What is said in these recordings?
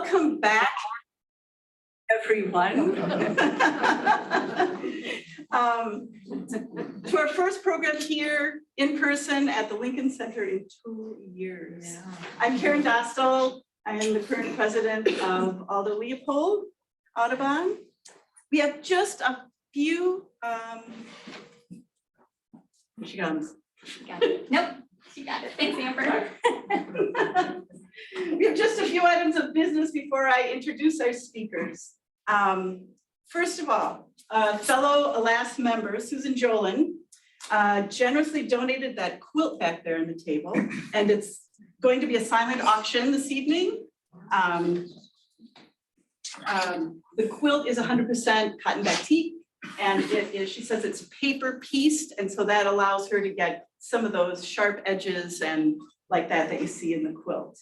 Welcome back, everyone. To our first program here in person at the Lincoln Center in 2 years. Yeah. I'm Karen Dostal. I am the current president of Alda Leopold Audubon. We have just a few, she comes. She got it. Nope, she got it. Thanks, Amber. We have just a few items of business before I introduce our speakers. First of all, fellow ALAS member, Susan Jolin, generously donated that quilt back there on the table, and it's going to be a silent auction this evening. The quilt is 100% cotton batik, and it is, she says it's paper pieced, and so that allows her to get some of those sharp edges and like that you see in the quilt.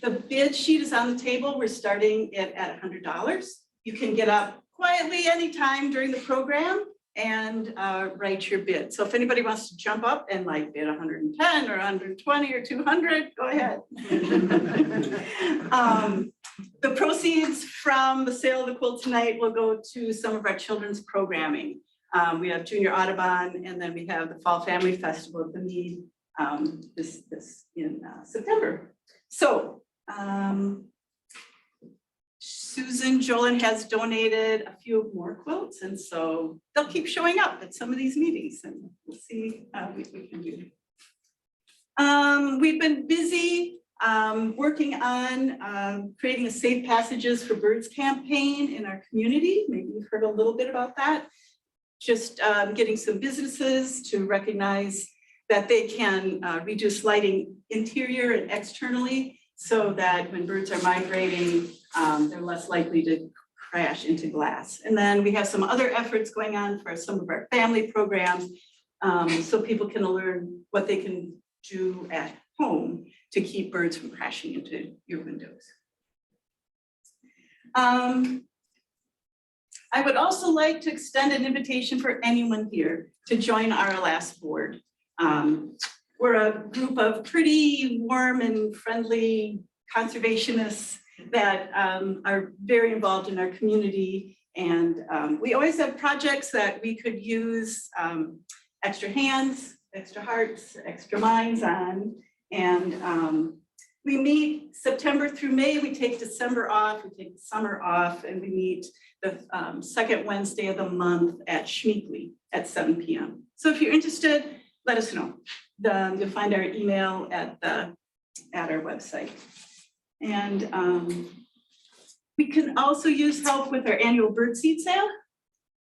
The bid sheet is on the table. We're starting it at $100. You can get up quietly anytime during the program and write your bid. So if anybody wants to jump up and like bid 110 or 120 or 200, go ahead. The proceeds from the sale of the quilt tonight will go to some of our children's programming. We have Junior Audubon, and then we have the Fall Family Festival at the Mead this in September. So Susan Jolin has donated a few more quilts, and so they'll keep showing up at some of these meetings, and we'll see what we can do. We've been busy working on creating a Safe Passages for Birds campaign in our community. Maybe you've heard a little bit about that. Just getting some businesses to recognize that they can reduce lighting interior and externally, so that when birds are migrating, they're less likely to crash into glass. And then we have some other efforts going on for some of our family programs, so people can learn what they can do at home to keep birds from crashing into your windows. I would also like to extend an invitation for anyone here to join our ALAS board. We're a group of pretty warm and friendly conservationists that are very involved in our community, and we always have projects that we could use extra hands, extra hearts, extra minds on, and we meet September through May. We take December off, we take the summer off, and we meet the second Wednesday of the month at Schmeekley at 7 p.m. So if you're interested, let us know. You'll find our email at our website. And we can also use help with our annual birdseed sale.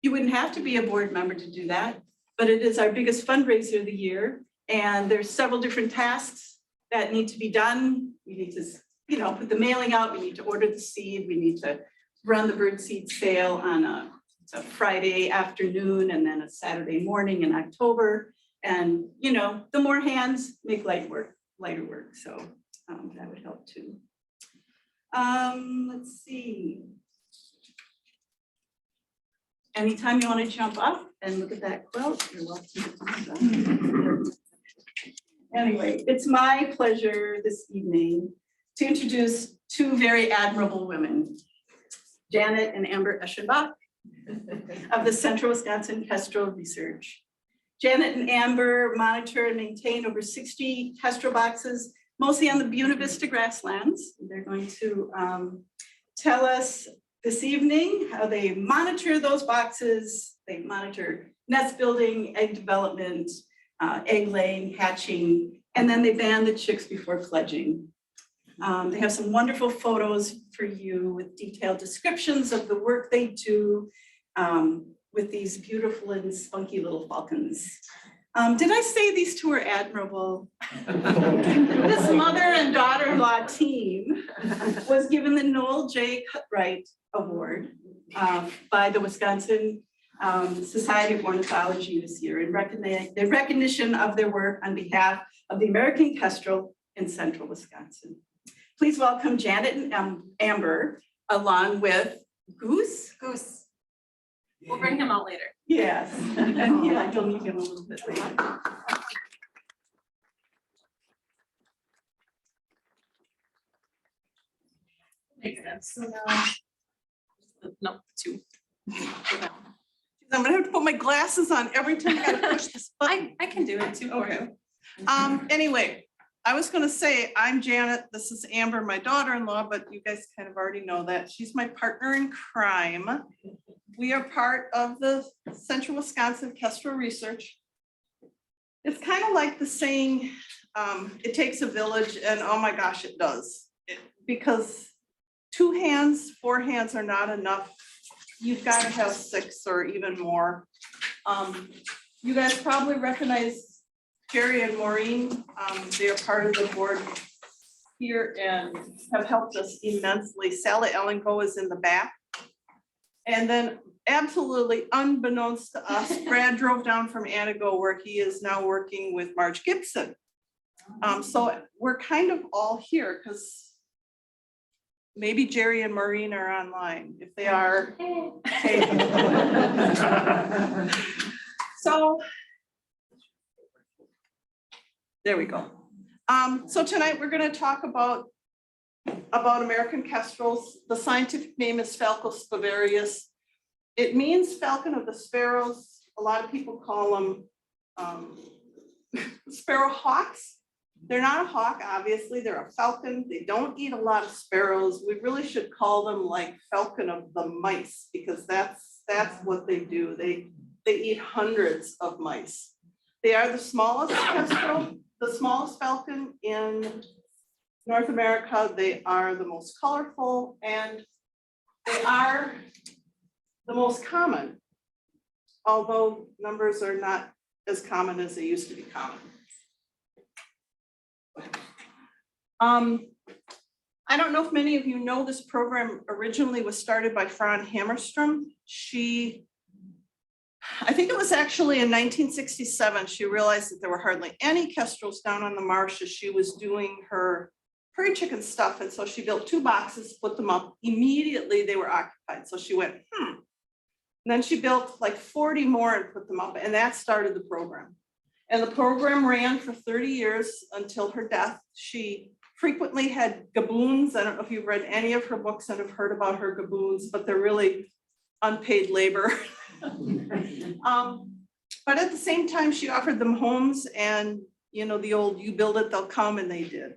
You wouldn't have to be a board member to do that, but it is our biggest fundraiser of the year. And there's several different tasks that need to be done. We need to, put the mailing out. We need to order the seed. We need to run the birdseed sale on a Friday afternoon and then a Saturday morning in October. And, the more hands make lighter work. So that would help too. Let's see. Anytime you want to jump up and look at that quilt, you're welcome to do so. Anyway, it's my pleasure this evening to introduce two very admirable women, Janet and Amber Eschenbauch of the Central Wisconsin Kestrel Research. Janet and Amber monitor and maintain over 60 kestrel boxes, mostly on the Buena Vista grasslands. They're going to tell us this evening how they monitor those boxes. They monitor nest building, egg development, egg laying, hatching, and then they ban the chicks before fledging. They have some wonderful photos for you with detailed descriptions of the work they do with these beautiful and spunky little falcons. Did I say these two are admirable? This mother and daughter-in-law team was given the Noel J. Cutright Award by the Wisconsin Society of Ornithology this year in recognition of their work on behalf of the American Kestrel in Central Wisconsin. Please welcome Janet and Amber, along with Goose. We'll bring him out later. Yes, and yeah, you'll meet him a little bit later. Makes sense. No, two. I'm gonna have to put my glasses on every time I gotta push this button. I can do it too for Okay. you. Anyway, I was gonna say, I'm Janet, this is Amber, my daughter-in-law, but you guys kind of already know that. She's my partner in crime. We are part of the Central Wisconsin Kestrel Research. It's kind of like the saying, it takes a village, and oh my gosh, it does. Because 2 hands, 4 hands are not enough. You've got to have 6 or even more. You guys probably recognize Jerry and Maureen. They are part of the board here and have helped us immensely. Sally Ellengo is in the back. And then absolutely unbeknownst to us, Brad drove down from Antigo where he is now working with Marge Gibson. So we're kind of all here because maybe Jerry and Maureen are online. If they are, hey. So there we go. So tonight we're going to talk about American kestrels. The scientific name is Falcus bavarius. It means falcon of the sparrows. A lot of people call them sparrow hawks. They're not a hawk, obviously, they're a falcon. They don't eat a lot of sparrows. We really should call them like falcon of the mice because that's what they do. They eat hundreds of mice. They are the smallest kestrel, the smallest falcon in North America. They are the most colorful and they are the most common, although numbers are not as common as they used to be common. I don't know if many of you know this program originally was started by Fran Hammerstrom. I think it was actually in 1967, she realized that there were hardly any kestrels down on the marsh as she was doing her prairie chicken stuff. And so she built 2 boxes, put them up. Immediately they were occupied. So she went, And then she built like 40 more and put them up. And that started the program. And the program ran for 30 years until her death. She frequently had gaboons. I don't know if you've read any of her books and have heard about her gaboons, but they're really unpaid labor. But at the same time, she offered them homes and, you know, the old, you build it, they'll come, and they did.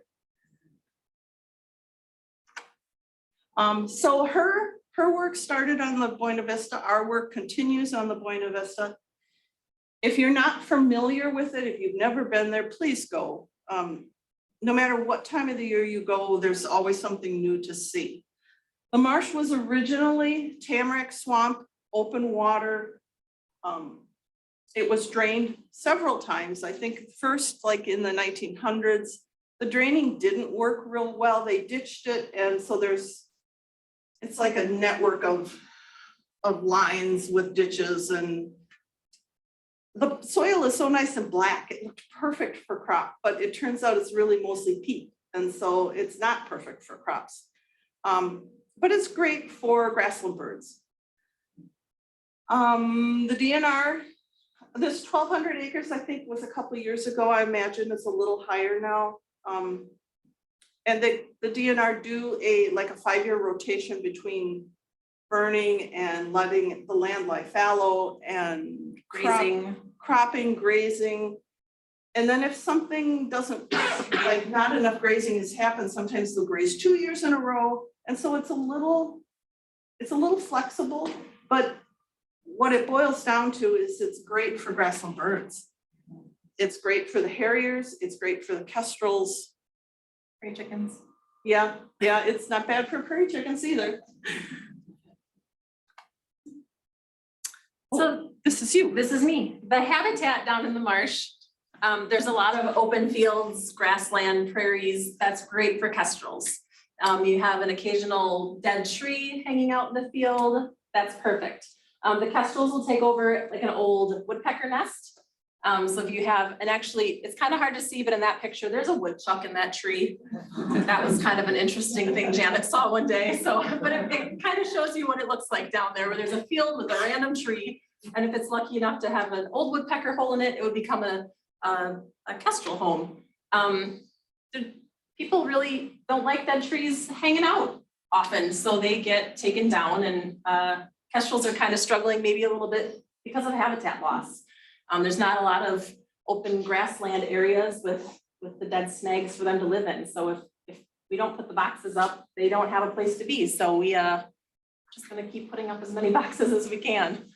So her work started on the Buena Vista. Our work continues on the Buena Vista. If you're not familiar with it, if you've never been there, please go. No matter what time of the year you go, there's always something new to see. The marsh was originally tamarack swamp, open water. It was drained several times. I think first, like in the 1900s, the draining didn't work real well. They ditched it, and so it's like a network of lines with ditches, and the soil is so nice and black. It looked perfect for crop, but it turns out it's really mostly peat. And so it's not perfect for crops. But it's great for grassland birds. The DNR, this 1,200 acres, I think was a couple of years ago. I imagine it's a little higher now. And the DNR do a 5-year rotation between burning and letting the land lie fallow and cropping, grazing. And then if something doesn't, like not enough grazing has happened, sometimes they'll graze 2 years in a row. And so it's a little flexible, but what it boils down to is it's great for grassland birds. It's great for the harriers. It's great for the kestrels. Prairie chickens. Yeah, it's not bad for prairie chickens either. So This is you. this is me. The habitat down in the marsh, there's a lot of open fields, grassland, prairies. That's great for kestrels. You have an occasional dead tree hanging out in the field. That's perfect. The kestrels will take over like an old woodpecker nest. So if you have, and actually it's kind of hard to see, but in that picture, there's a woodchuck in that tree. That was kind of an interesting thing Janet saw one day. So, but it kind of shows you what it looks like down there, where there's a field with a random tree. And if it's lucky enough to have an old woodpecker hole in it, it would become a kestrel home. People really don't like dead trees hanging out. often, so they get taken down, and kestrels are kind of struggling maybe a little bit because of habitat loss. There's not a lot of open grassland areas with the dead snags for them to live in. So if we don't put the boxes up, they don't have a place to be. So we just gonna keep putting up as many boxes as we can.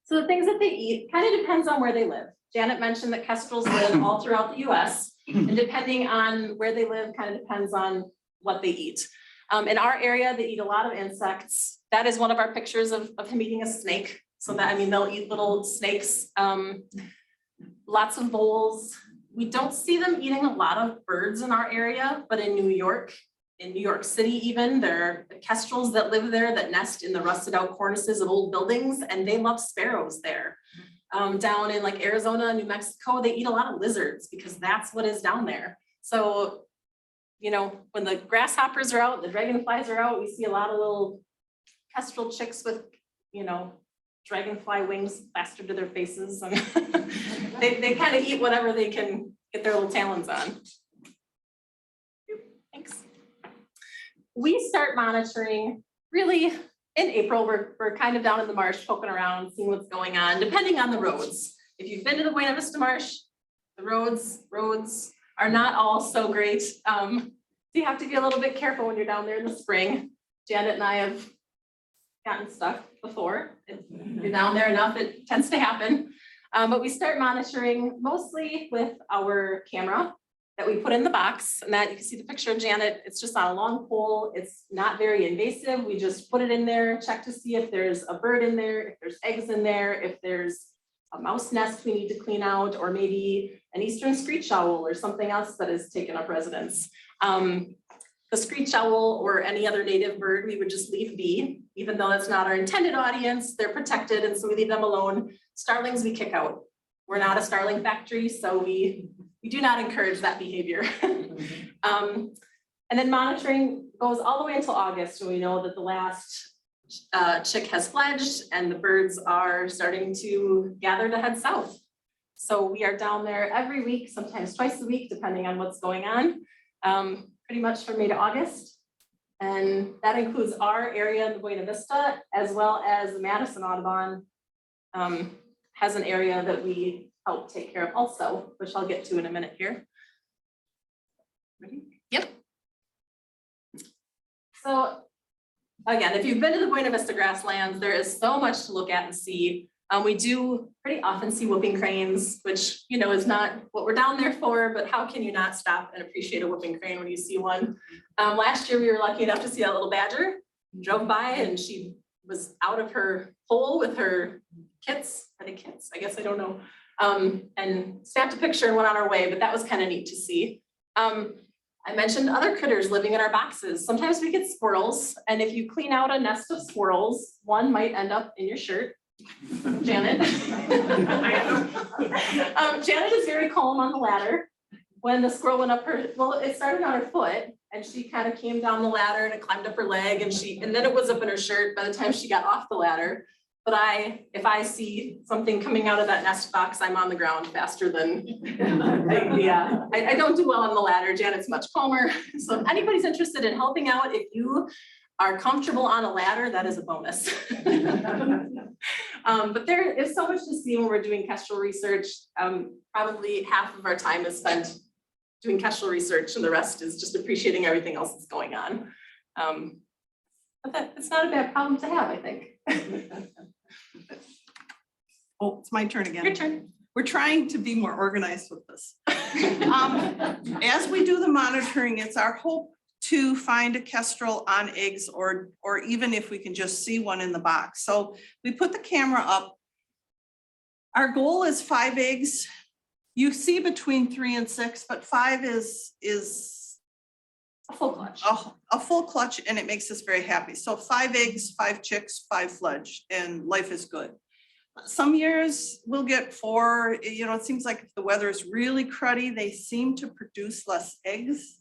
So the things that they eat kind of depends on where they live. Janet mentioned that kestrels live all throughout the US, and depending on where they live kind of depends on what they eat. In our area, they eat a lot of insects. That is one of our pictures of him eating a snake. So that, I mean, they'll eat little snakes, lots of voles. We don't see them eating a lot of birds in our area, but in New York City even, there are kestrels that live there that nest in the rusted out cornices of old buildings, and they love sparrows there. Down in like Arizona, New Mexico, they eat a lot of lizards because that's what is down there. So, you know, when the grasshoppers are out, the dragonflies are out, we see a lot of little kestrel chicks with, you know, dragonfly wings plastered to their faces, and they kind of eat whatever they can get their little talons on. Thanks. We start monitoring really in April. We're kind of down in the marsh poking around, seeing what's going on, depending on the roads. If you've been to the Buena Vista Marsh, the roads are not all so great. So you have to be a little bit careful when you're down there in the spring. Janet and I have gotten stuck before. If you're down there enough, it tends to happen. But we start monitoring mostly with our camera that we put in the box, and that you can see the picture of Janet. It's just on a long pole. It's not very invasive. We just put it in there, check to see if there's a bird in there, if there's eggs in there, if there's a mouse nest we need to clean out, or maybe an eastern screech owl or something else that has taken up residence. The screech owl or any other native bird, we would just leave be, even though that's not our intended audience. They're protected, and so we leave them alone. Starlings we kick out. We're not a starling factory, so we do not encourage that behavior. And then monitoring goes all the way until August, when we know that the last chick has fledged and the birds are starting to gather to head south. So we are down there every week, sometimes twice a week, depending on what's going on. Pretty much from May to August. And that includes our area in the Buena Vista, as well as the Madison Audubon has an area that we help take care of also, which I'll get to in a minute here. Ready? Yep. So again, if you've been to the Buena Vista grasslands, there is so much to look at and see. We do pretty often see whooping cranes, which, you know, is not what we're down there for, but how can you not stop and appreciate a whooping crane when you see one? Last year, we were lucky enough to see that little badger. Drove by and she was out of her hole with her kits. Are they kits? I guess I don't know. And snapped a picture and went on our way, but that was kind of neat to see. I mentioned other critters living in our boxes. Sometimes we get squirrels, and if you clean out a nest of squirrels, one might end up in your shirt. Janet. Janet is very calm on the ladder. When the squirrel went up her, well, it started on her foot, and she kind of came down the ladder and it climbed up her leg, and then it was up in her shirt by the time she got off the ladder. But if I see something coming out of that nest box, I'm on the ground faster than, I don't do well on the ladder. Janet's much calmer. So if anybody's interested in helping out, if you are comfortable on a ladder, that is a bonus. But there is so much to see when we're doing Kestrel research. Probably half of our time is spent doing Kestrel research, and the rest is just appreciating everything else that's going on. But it's not a bad problem to have, I think. Oh, it's my turn again. Your turn. We're trying to be more organized with this. As we do the monitoring, it's our hope to find a kestrel on eggs, or even if we can just see one in the box. So we put the camera up. Our goal is 5 eggs. You see between 3 and 6, but 5 is A full clutch. a full clutch, and it makes us very happy. So 5 eggs, 5 chicks, 5 fledge, and life is good. Some years we'll get 4. You know, it seems like if the weather is really cruddy, they seem to produce less eggs.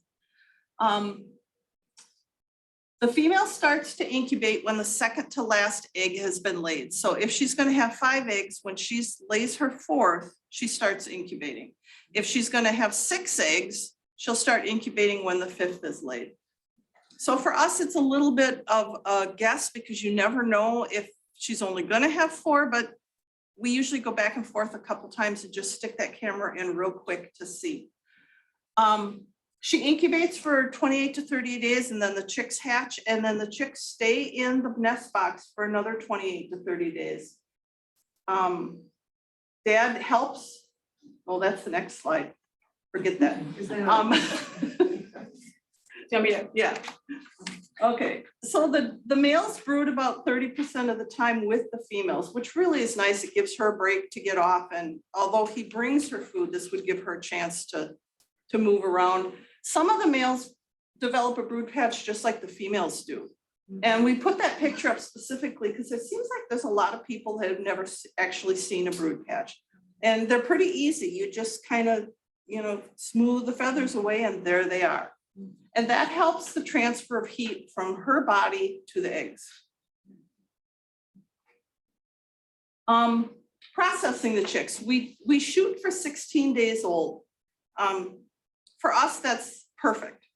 The female starts to incubate when the second to last egg has been laid. So if she's going to have 5 eggs, when she lays her 4th, she starts incubating. If she's going to have 6 eggs, she'll start incubating when the 5th is laid. So for us, it's a little bit of a guess because you never know if she's only gonna have 4, but we usually go back and forth a couple times and just stick that camera in real quick to see. She incubates for 28 to 30 days and then the chicks hatch and then the chicks stay in the nest box for another 28 to 30 days. Dad helps. Oh, that's the next slide. Forget that. Yeah. Okay, so the males brood about 30% of the time with the females, which really is nice. It gives her a break to get off. And although he brings her food, this would give her a chance to move around. Some of the males develop a brood patch just like the females do. And we put that picture up specifically because it seems like there's a lot of people that have never actually seen a brood patch. And they're pretty easy. You just kind of, smooth the feathers away and there they are. And that helps the transfer of heat from her body to the eggs. Processing the chicks, we shoot for 16 days old. For us, that's perfect.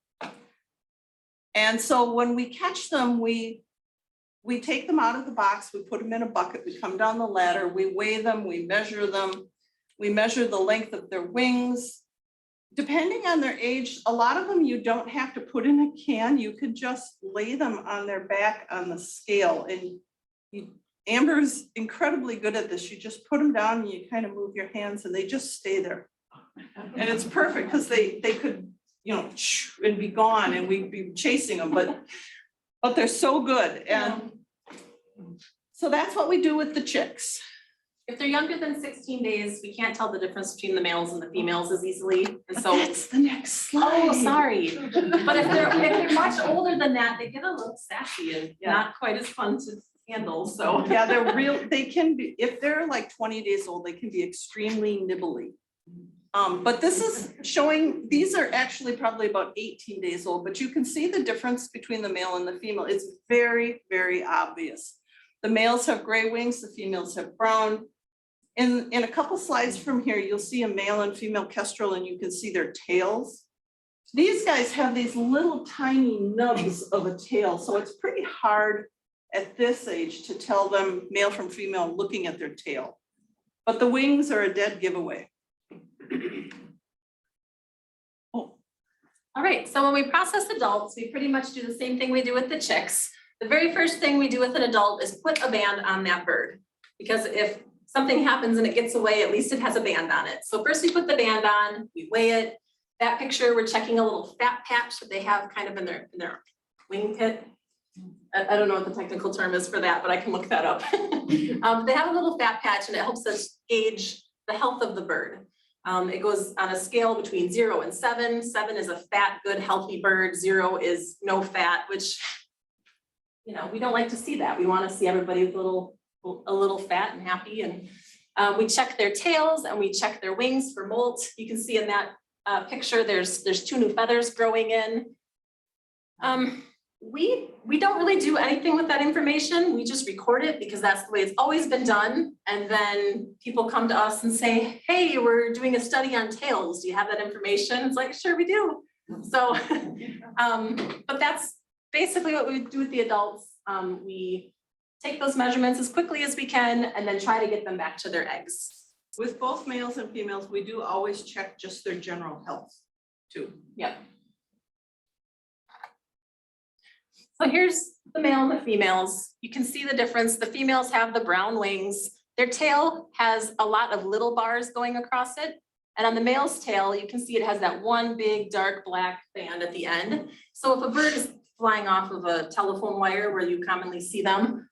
And so when we catch them, we take them out of the box, we put them in a bucket, we come down the ladder, we weigh them, we measure the length of their wings. Depending on their age, a lot of them you don't have to put in a can, you could just lay them on their back on the scale. And Amber's incredibly good at this. You just put them down and you kind of move your hands and they just stay there. And it's perfect because they could, and be gone and we'd be chasing them, but they're so good. And so that's what we do with the chicks. If they're younger than 16 days, we can't tell the difference between the males and the females as easily. And But so that's the next slide. Oh, sorry. But if they're much older than that, they get a little sassy and not quite as fun to handle, so. Yeah, they can be, if they're like 20 days old, they can be extremely nibbly. But this is showing, these are actually probably about 18 days old, but you can see the difference between the male and the female. It's very, very obvious. The males have gray wings, the females have brown. In a couple slides from here, you'll see a male and female kestrel and you can see their tails. These guys have these little tiny nubs of a tail, so it's pretty hard at this age to tell them male from female looking at their tail. But the wings are a dead giveaway. All right, so when we process adults, we pretty much do the same thing we do with the chicks. The very first thing we do with an adult is put a band on that bird, because if something happens and it gets away, at least it has a band on it. So first we put the band on, we weigh it. That picture, we're checking a little fat patch that they have kind of in their wing pit. I don't know what the technical term is for that, but I can look that up. They have a little fat patch and it helps us gauge the health of the bird. It goes on a scale between 0 and 7. 7 is a fat, good, healthy bird. 0 is no fat, which, we don't like to see that. We want to see everybody a little fat and happy. And we check their tails and we check their wings for molt. You can see in that picture, there's 2 new feathers growing in. We don't really do anything with that information. We just record it because that's the way it's always been done. And then people come to us and say, hey, we're doing a study on tails. Do you have that information? It's like, sure we do. So, but that's basically what we do with the adults. We take those measurements as quickly as we can and then try to get them back to their eggs. With both males and females, we do always check just their general health too. Yep. So here's the male and the females. You can see the difference. The females have the brown wings. Their tail has a lot of little bars going across it. And on the male's tail, you can see it has that one big dark black band at the end. So if a bird is flying off of a telephone wire where you commonly see them,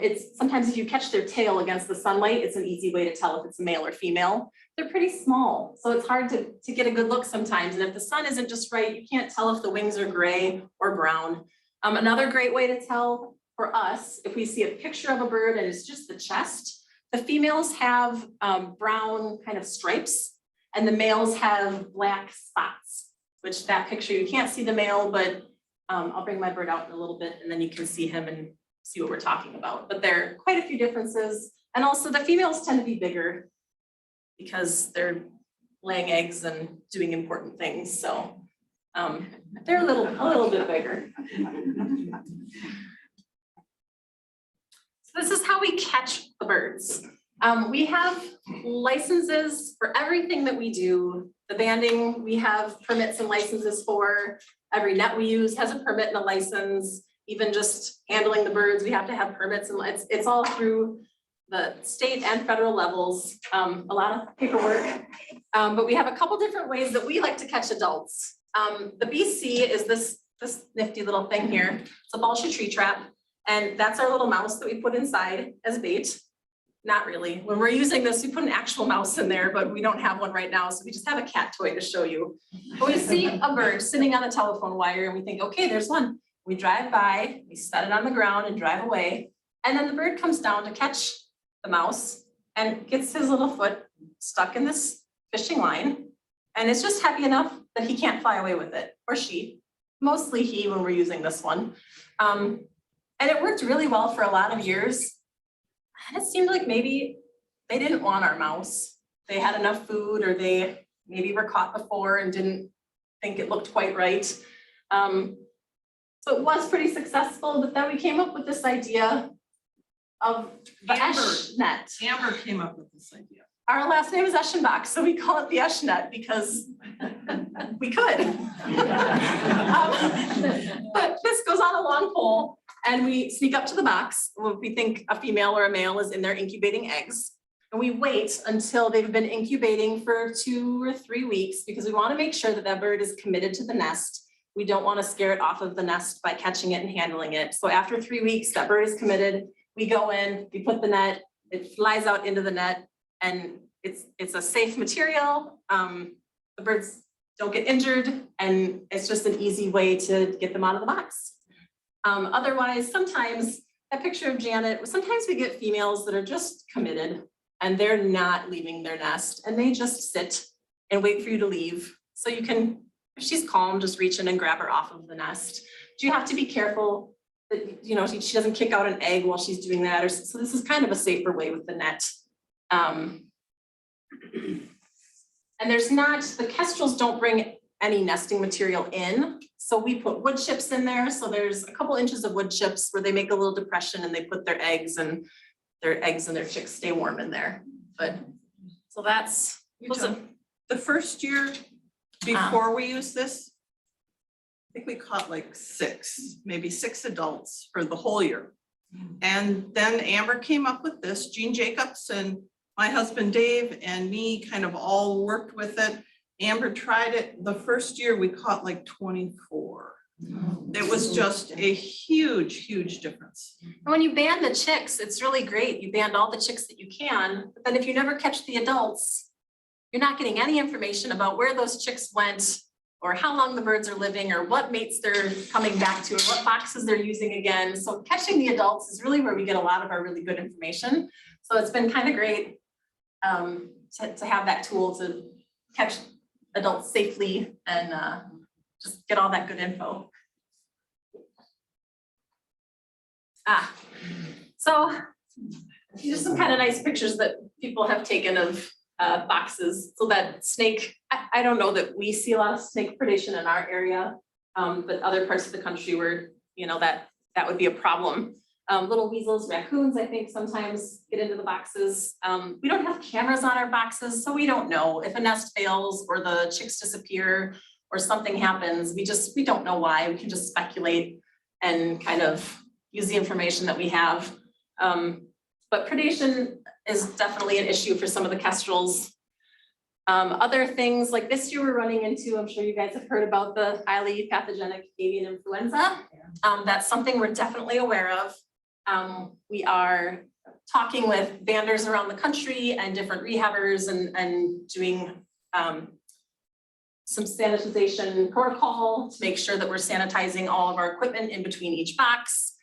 it's sometimes if you catch their tail against the sunlight, it's an easy way to tell if it's male or female. They're pretty small, so it's hard to get a good look sometimes. And if the sun isn't just right, you can't tell if the wings are gray or brown. Another great way to tell for us, if we see a picture of a bird and it's just the chest, the females have brown kind of stripes and the males have black spots, which that picture, you can't see the male, but I'll bring my bird out in a little bit and then you can see him and see what we're talking about. But there are quite a few differences. And also the females tend to be bigger because they're laying eggs and doing important things. So They're a little bit bigger. So this is how we catch the birds. We have licenses for everything that we do. The banding, we have permits and licenses for. Every net we use has a permit and a license. Even just handling the birds, we have to have permits, and it's all through the state and federal levels. A lot of paperwork, but we have a couple different ways that we like to catch adults. The BC is this nifty little thing here. It's a Balsha tree trap, and that's our little mouse that we put inside as bait. Not really. When we're using this, we put an actual mouse in there, but we don't have one right now, so we just have a cat toy to show you. But we see a bird sitting on a telephone wire, and we think, okay, there's one. We drive by, we set it on the ground and drive away, and then the bird comes down to catch the mouse and gets his little foot stuck in this fishing line, and it's just heavy enough that he can't fly away with it, or she. Mostly he when we're using this one. And it worked really well for a lot of years. And it seemed like maybe they didn't want our mouse. They had enough food, or they maybe were caught before and didn't think it looked quite right. So it was pretty successful, but then we came up with this idea of the Esch net. Amber came up with this idea. Our last name is Eschenbach, so we call it the Esch net because we could. But this goes on a long pole, and we sneak up to the box when we think a female or a male is in there incubating eggs. And we wait until they've been incubating for 2 or 3 weeks, because we want to make sure that that bird is committed to the nest. We don't want to scare it off of the nest by catching it and handling it. So after 3 weeks, that bird is committed. We go in, we put the net, it flies out into the net, and it's a safe material. The birds don't get injured, and it's just an easy way to get them out of the box. Otherwise, sometimes that picture of Janet, sometimes we get females that are just committed and they're not leaving their nest, and they just sit and wait for you to leave. So you can, if she's calm, just reach in and grab her off of the nest. But you have to be careful that, you know, she doesn't kick out an egg while she's doing that. So this is kind of a safer way with the net. And there's not, the kestrels don't bring any nesting material in. So we put wood chips in there. So there's a couple inches of wood chips where they make a little depression and they put their eggs, and their chicks stay warm in there. But so that's, The first year before we used this, I think we caught like 6, maybe 6 adults for the whole year. And then Amber came up with this, Jean Jacobs and my husband Dave and me kind of all worked with it. Amber tried it. The first year we caught like 24. It was just a huge, huge difference. And when you band the chicks, it's really great. You band all the chicks that you can, but then if you never catch the adults, you're not getting any information about where those chicks went, or how long the birds are living, or what mates they're coming back to, or what boxes they're using again. So catching the adults is really where we get a lot of our really good information. So it's been kind of great to have that tool to catch adults safely and just get all that good info. So these are some kind of nice pictures that people have taken of boxes. So that snake, I don't know that we see a lot of snake predation in our area, but other parts of the country where, you know, that would be a problem. Little weasels, raccoons, I think sometimes get into the boxes. We don't have cameras on our boxes, so we don't know if a nest fails or the chicks disappear or something happens. We don't know why. We can just speculate and kind of use the information that we have. But predation is definitely an issue for some of the kestrels. Other things like this year we're running into, I'm sure you guys have heard about the highly pathogenic avian influenza. That's something we're definitely aware of. We are talking with banders around the country and different rehabbers and doing some sanitization protocol to make sure that we're sanitizing all of our equipment in between each box.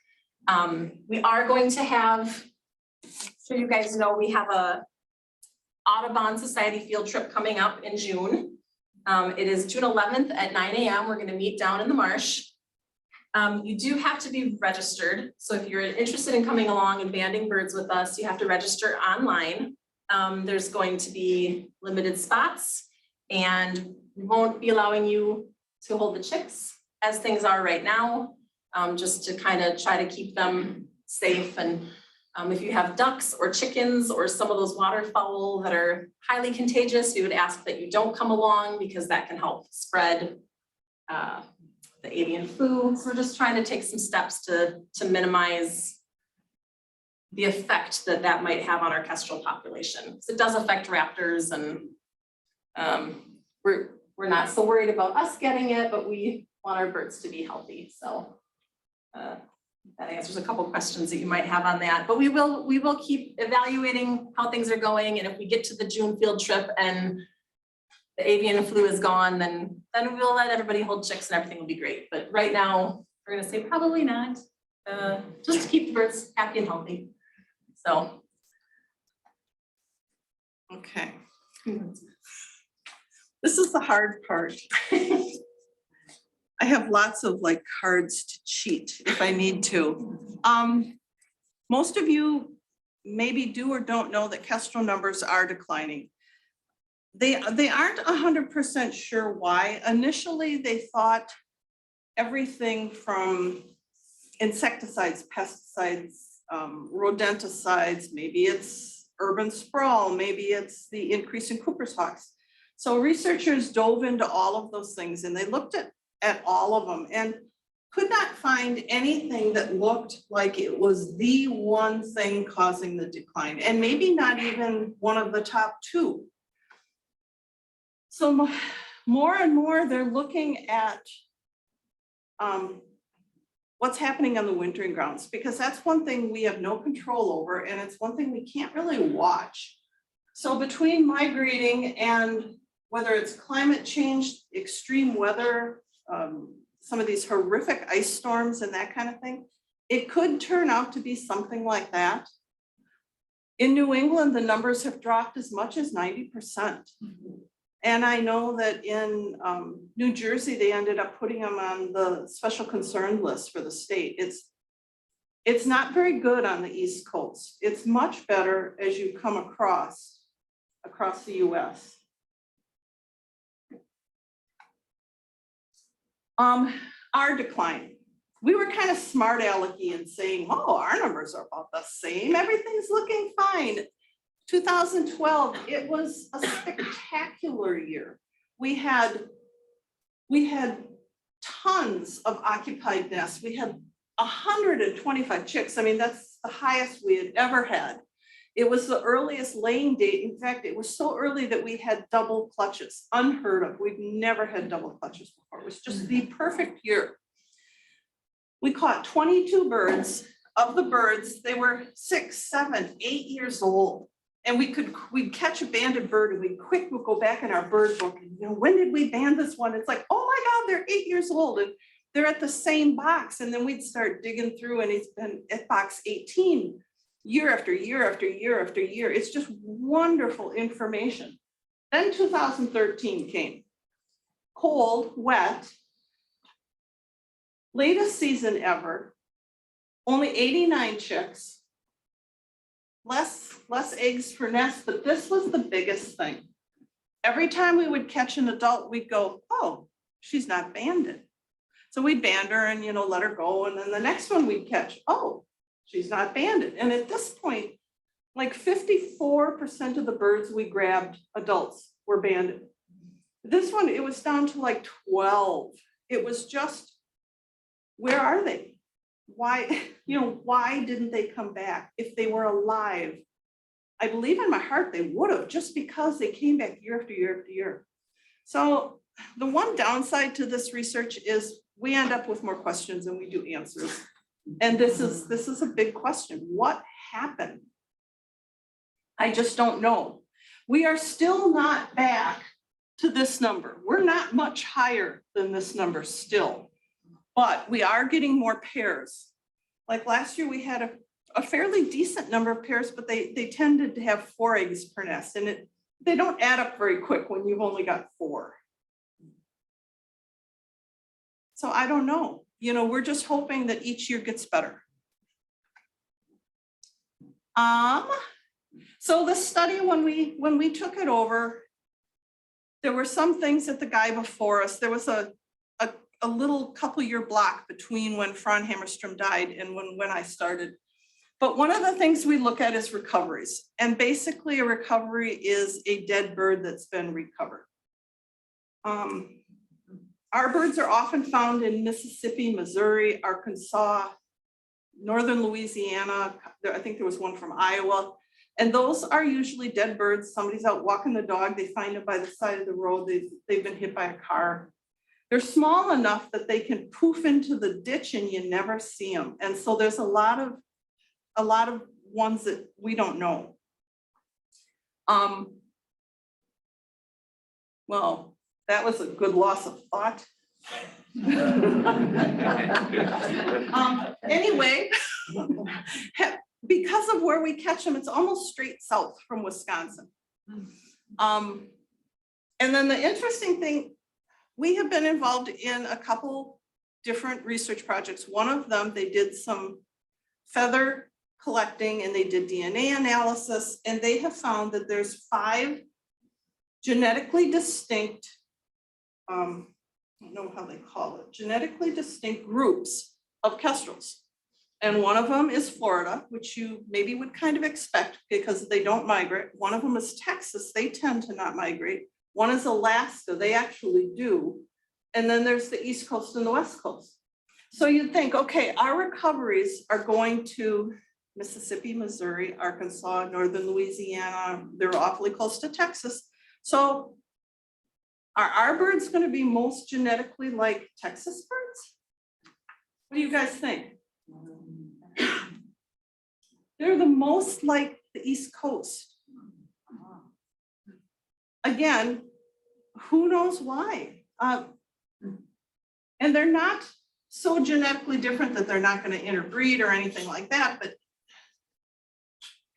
We are going to have, so you guys know, we have a Audubon Society field trip coming up in June. It is June 11th at 9 a.m. We're going to meet down in the marsh. You do have to be registered. So if you're interested in coming along and banding birds with us, you have to register online. There's going to be limited spots, and we won't be allowing you to hold the chicks as things are right now, just to kind of try to keep them safe. And if you have ducks or chickens or some of those waterfowl that are highly contagious, we would ask that you don't come along because that can help spread the avian flu. So we're just trying to take some steps to minimize the effect that that might have on our kestrel population. So it does affect raptors, and we're not so worried about us getting it, but we want our birds to be healthy. So that answers a couple questions that you might have on that. But we will keep evaluating how things are going, and if we get to the June field trip and the avian flu is gone, then we'll let everybody hold chicks and everything will be great. But right now, we're gonna say probably not, just to keep the birds happy and healthy. So. Okay. This is the hard part. I have lots of like cards to cheat if I need to. Most of you maybe do or don't know that kestrel numbers are declining. They aren't 100% sure why. Initially, they thought everything from insecticides, pesticides, rodenticides, maybe it's urban sprawl, maybe it's the increase in Cooper's hawks. So researchers dove into all of those things and they looked at all of them and could not find anything that looked like it was the one thing causing the decline, and maybe not even one of the top two. So more and more they're looking at what's happening on the wintering grounds, because that's one thing we have no control over, and it's one thing we can't really watch. So between migrating and whether it's climate change, extreme weather, some of these horrific ice storms and that kind of thing, it could turn out to be something like that. In New England, the numbers have dropped as much as 90%. And I know that in New Jersey, they ended up putting them on the special concern list for the state. It's not very good on the East Coast. It's much better as you come across the US. Our decline. We were kind of smart alecky in saying, oh, our numbers are about the same. Everything's looking fine. 2012, it was a spectacular year. We had tons of occupied nests. We had 125 chicks. I mean, that's the highest we had ever had. It was the earliest laying date. In fact, it was so early that we had double clutches, unheard of. We've never had double clutches before. It was just the perfect year. We caught 22 birds. Of the birds, they were 6, 7, 8 years old. And we'd catch a banded bird and we'd go back in our bird book and, you know, when did we band this one? It's like, oh my God, they're 8 years old and they're at the same box. And then we'd start digging through and it's been at box 18 year after year after year after year. It's just wonderful information. Then 2013 came. Cold, wet, latest season ever, only 89 chicks. Less eggs per nest, but this was the biggest thing. Every time we would catch an adult, we'd go, oh, she's not banded. So we'd band her and, you know, let her go. And then the next one we'd catch, oh, she's not banded. And at this point, like 54% of the birds we grabbed, adults, were banded. This one, it was down to like 12. It was just, where are they? Why, you know, why didn't they come back? If they were alive, I believe in my heart they would have, just because they came back year after year after year. So the one downside to this research is we end up with more questions than we do answers. And this is a big question. What happened? I just don't know. We are still not back to this number. We're not much higher than this number still. But we are getting more pairs. Like last year, we had a fairly decent number of pairs, but they tended to have 4 eggs per nest, and they don't add up very quick when you've only got 4. So I don't know. You know, we're just hoping that each year gets better. So the study, when we took it over, there were some things that the guy before us, there was a a little couple year block between when Fran Hammerstrom died and when I started. But one of the things we look at is recoveries. And basically a recovery is a dead bird that's been recovered. Our birds are often found in Mississippi, Missouri, Arkansas, northern Louisiana. I think there was one from Iowa. And those are usually dead birds. Somebody's out walking the dog. They find it by the side of the road. They've been hit by a car. They're small enough that they can poof into the ditch and you never see them. And so there's a lot of ones that we don't know. Well, that was a good loss of thought. Anyway, because of where we catch them, it's almost straight south from Wisconsin. And then the interesting thing, we have been involved in a couple different research projects. One of them, they did some feather collecting and they did DNA analysis, and they have found that there's 5 genetically distinct, I don't know how they call it, genetically distinct groups of kestrels. And one of them is Florida, which you maybe would kind of expect because they don't migrate. One of them is Texas, they tend to not migrate. One is Alaska, they actually do. And then there's the East Coast and the West Coast. So you'd think, okay, our recoveries are going to Mississippi, Missouri, Arkansas, northern Louisiana, they're awfully close to Texas. So are our birds going to be most genetically like Texas birds? What do you guys think? They're the most like the East Coast. Again, who knows why? And they're not so genetically different that they're not going to interbreed or anything like that, but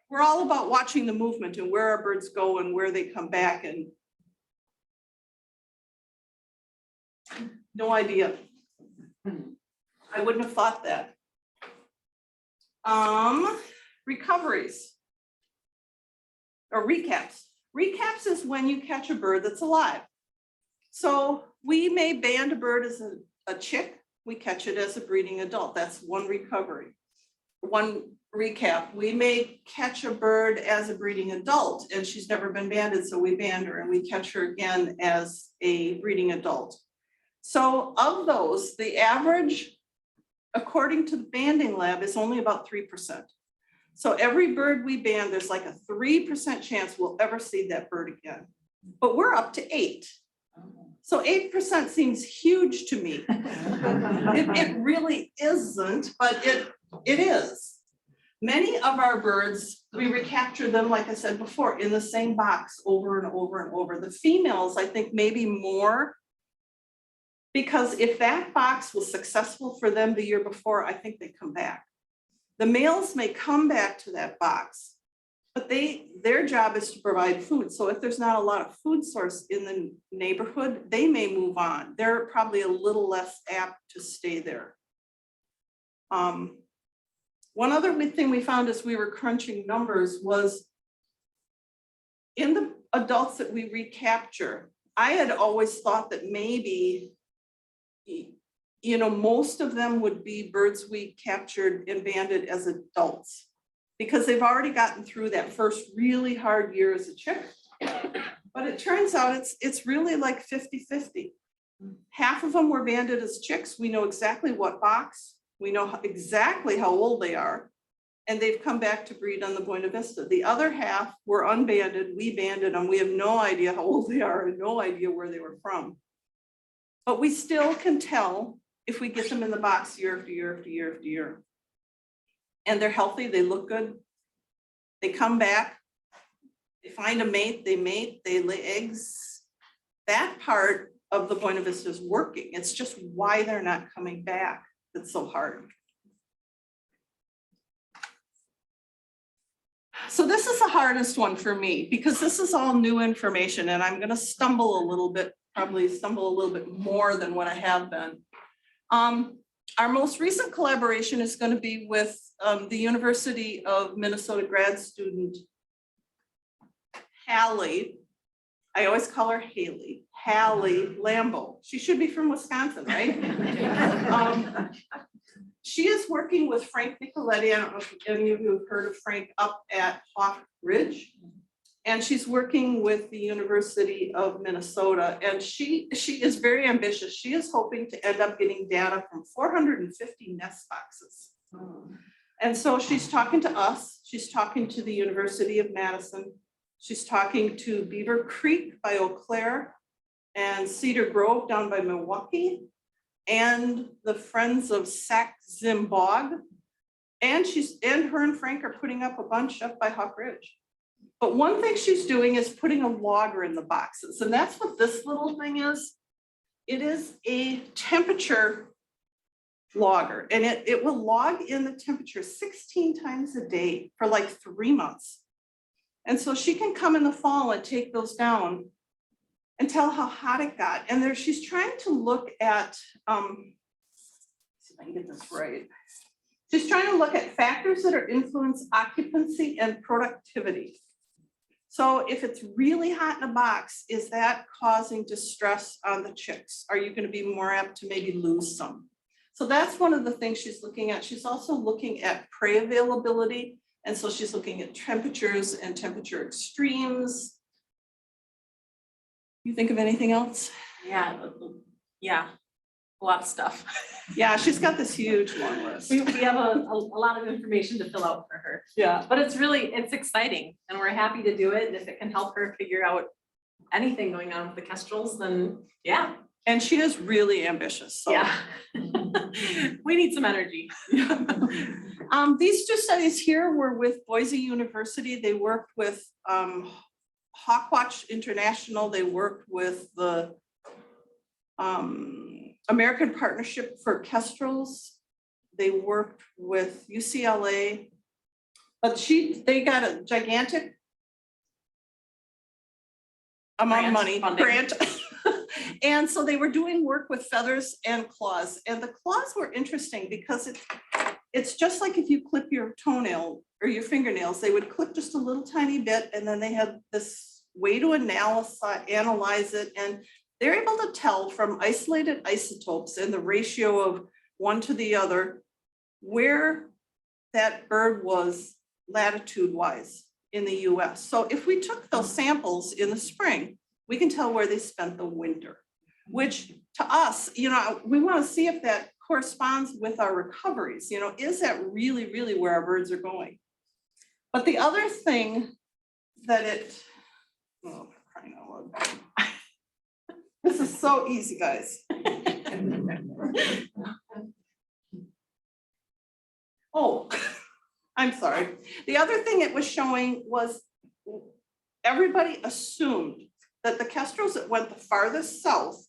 we're all about watching the movement and where our birds go and where they come back, and no idea. I wouldn't have thought that. Recoveries or recaps. Recaps is when you catch a bird that's alive. So we may band a bird as a chick, we catch it as a breeding adult. That's one recovery. One recap, we may catch a bird as a breeding adult and she's never been banded, so we band her and we catch her again as a breeding adult. So of those, the average, according to the banding lab, is only about 3%. So every bird we band, there's like a 3% chance we'll ever see that bird again. But we're up to 8. So 8% seems huge to me. It really isn't, but it is. Many of our birds, we recapture them, like I said before, in the same box over and over and over. The females, I think maybe more, because if that box was successful for them the year before, I think they come back. The males may come back to that box, but their job is to provide food. So if there's not a lot of food source in the neighborhood, they may move on. They're probably a little less apt to stay there. One other thing we found as we were crunching numbers was in the adults that we recapture, I had always thought that maybe, most of them would be birds we captured and banded as adults because they've already gotten through that first really hard year as a chick. But it turns out it's really like 50-50. Half of them were banded as chicks. We know exactly what box. We know exactly how old they are, and they've come back to breed on the Buena Vista. The other half were unbanded. We banded them. We have no idea how old they are and no idea where they were from. But we still can tell if we get them in the box year after year after year after year. And they're healthy, they look good. They come back, they find a mate, they mate, they lay eggs. That part of the Buena Vista is working. It's just why they're not coming back that's so hard. So this is the hardest one for me because this is all new information and I'm going to stumble a little bit, probably stumble a little bit more than what I have been. Our most recent collaboration is going to be with the University of Minnesota grad student, Hallie. I always call her Hallie Lambo. She should be from Wisconsin, right? She is working with Frank Nicoletti. I don't know if any of you have heard of Frank up at Hawk Ridge. And she's working with the University of Minnesota. And she is very ambitious. She is hoping to end up getting data from 450 nest boxes. And so she's talking to us. She's talking to the University of Madison. She's talking to Beaver Creek by Eau Claire and Cedar Grove down by Milwaukee, and the Friends of Sac-Zim Bog. And her and Frank are putting up a bunch up by Hawk Ridge. But one thing she's doing is putting a logger in the boxes. And that's what this little thing is. It is a temperature logger, and it will log in the temperature 16 times a day for like 3 months. And so she can come in the fall and take those down and tell how hot it got. And there she's trying to look at, see if I can get this right. She's trying to look at factors that are influence occupancy and productivity. So if it's really hot in a box, is that causing distress on the chicks? Are you going to be more apt to maybe lose some? So that's one of the things she's looking at. She's also looking at prey availability. And so she's looking at temperatures and temperature extremes. You think of anything else? Yeah, a lot of stuff. Yeah, she's got this huge long list. We have a lot of information to fill out for her, Yeah. but it's exciting and we're happy to do it. And if it can help her figure out anything going on with the kestrels, then yeah. And she is really ambitious. So. Yeah. We need some energy. These two studies here were with Boise University. They worked with Hawkwatch International. They worked with the American Partnership for Kestrels. They worked with UCLA, but they got a gigantic amount of money, grant. And so they were doing work with feathers and claws, and the claws were interesting because it's just like if you clip your toenail or your fingernails, they would clip just a little tiny bit, and then they had this way to analyze it, and they're able to tell from isolated isotopes and the ratio of one to the other where that bird was latitude-wise in the US. So if we took those samples in the spring, we can tell where they spent the winter, which to us, we want to see if that corresponds with our recoveries. Is that really, really where our birds are going? But the other thing that oh, crying out loud. This is so easy, guys. Oh, I'm sorry. The other thing it was showing was everybody assumed that the kestrels that went the farthest south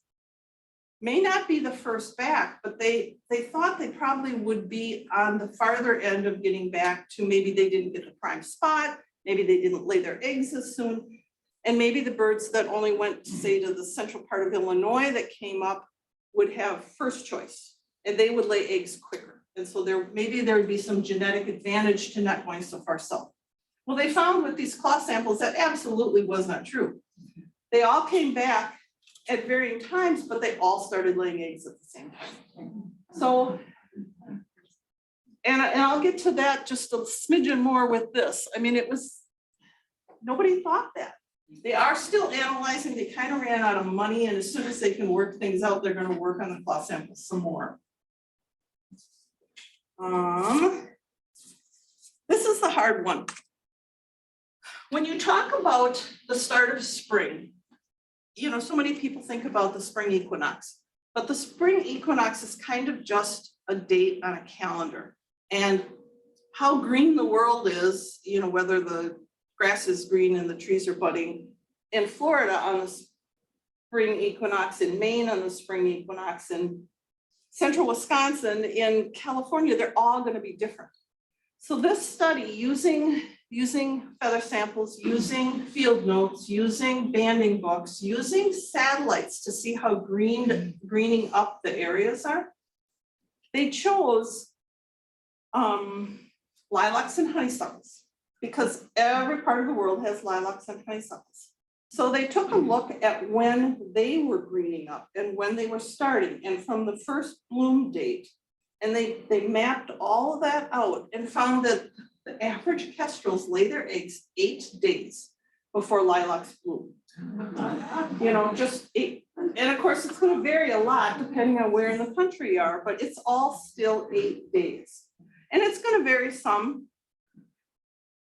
may not be the first back, but they thought they probably would be on the farther end of getting back to, maybe they didn't get the prime spot, maybe they didn't lay their eggs as soon, and maybe the birds that only went, say, to the central part of Illinois that came up would have first choice, and they would lay eggs quicker. And so maybe there would be some genetic advantage to not going so far south. Well, they found with these claw samples that absolutely was not true. They all came back at varying times, but they all started laying eggs at the same time. So, and I'll get to that just a smidgen more with this. I mean, nobody thought that. They are still analyzing. They kind of ran out of money, and as soon as they can work things out, they're going to work on the claw samples some more. This is the hard one. When you talk about the start of spring, so many people think about the spring equinox, but the spring equinox is kind of just a date on a calendar. And how green the world is, whether the grass is green and the trees are budding in Florida on the spring equinox, in Maine on the spring equinox, in Central Wisconsin, in California, they're all going to be different. So this study, using feather samples, using field notes, using banding books, using satellites to see how greening up the areas are, they chose lilacs and honeysuckles, because every part of the world has lilacs and honeysuckles. So they took a look at when they were greening up and when they were starting, and from the first bloom date. And they mapped all of that out and found that the average kestrels lay their eggs 8 days before lilacs bloom. You know, just 8. And of course, it's going to vary a lot depending on where in the country you are, but it's all still 8 days. And it's going to vary some.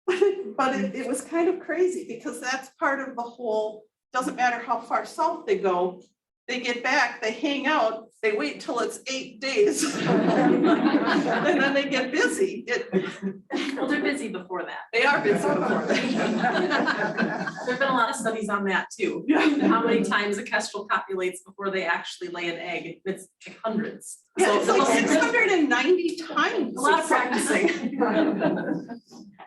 But it was kind of crazy because that's part of the whole, doesn't matter how far south they go, they get back, they hang out, they wait till it's 8 days. And then they get busy. Well, they're busy before that. They are busy before that. There've been a lot of studies on that too. Yeah. How many times a kestrel copulates before they actually lay an egg? It's like hundreds. Yeah, it's like So 690 times. a lot of practicing.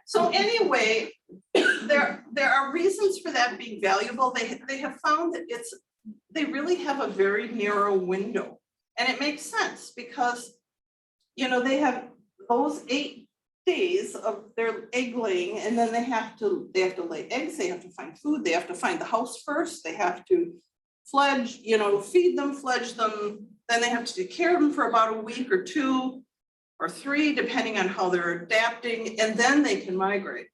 So anyway, there are reasons for that being valuable. They have found that they really have a very narrow window. And it makes sense because, you know, they have those 8 days of their egg laying, and then they have to lay eggs, they have to find food, they have to find the house first, they have to fledge, you know, feed them, fledge them, then they have to take care of them for about a week or 2 or 3, depending on how they're adapting, and then they can migrate.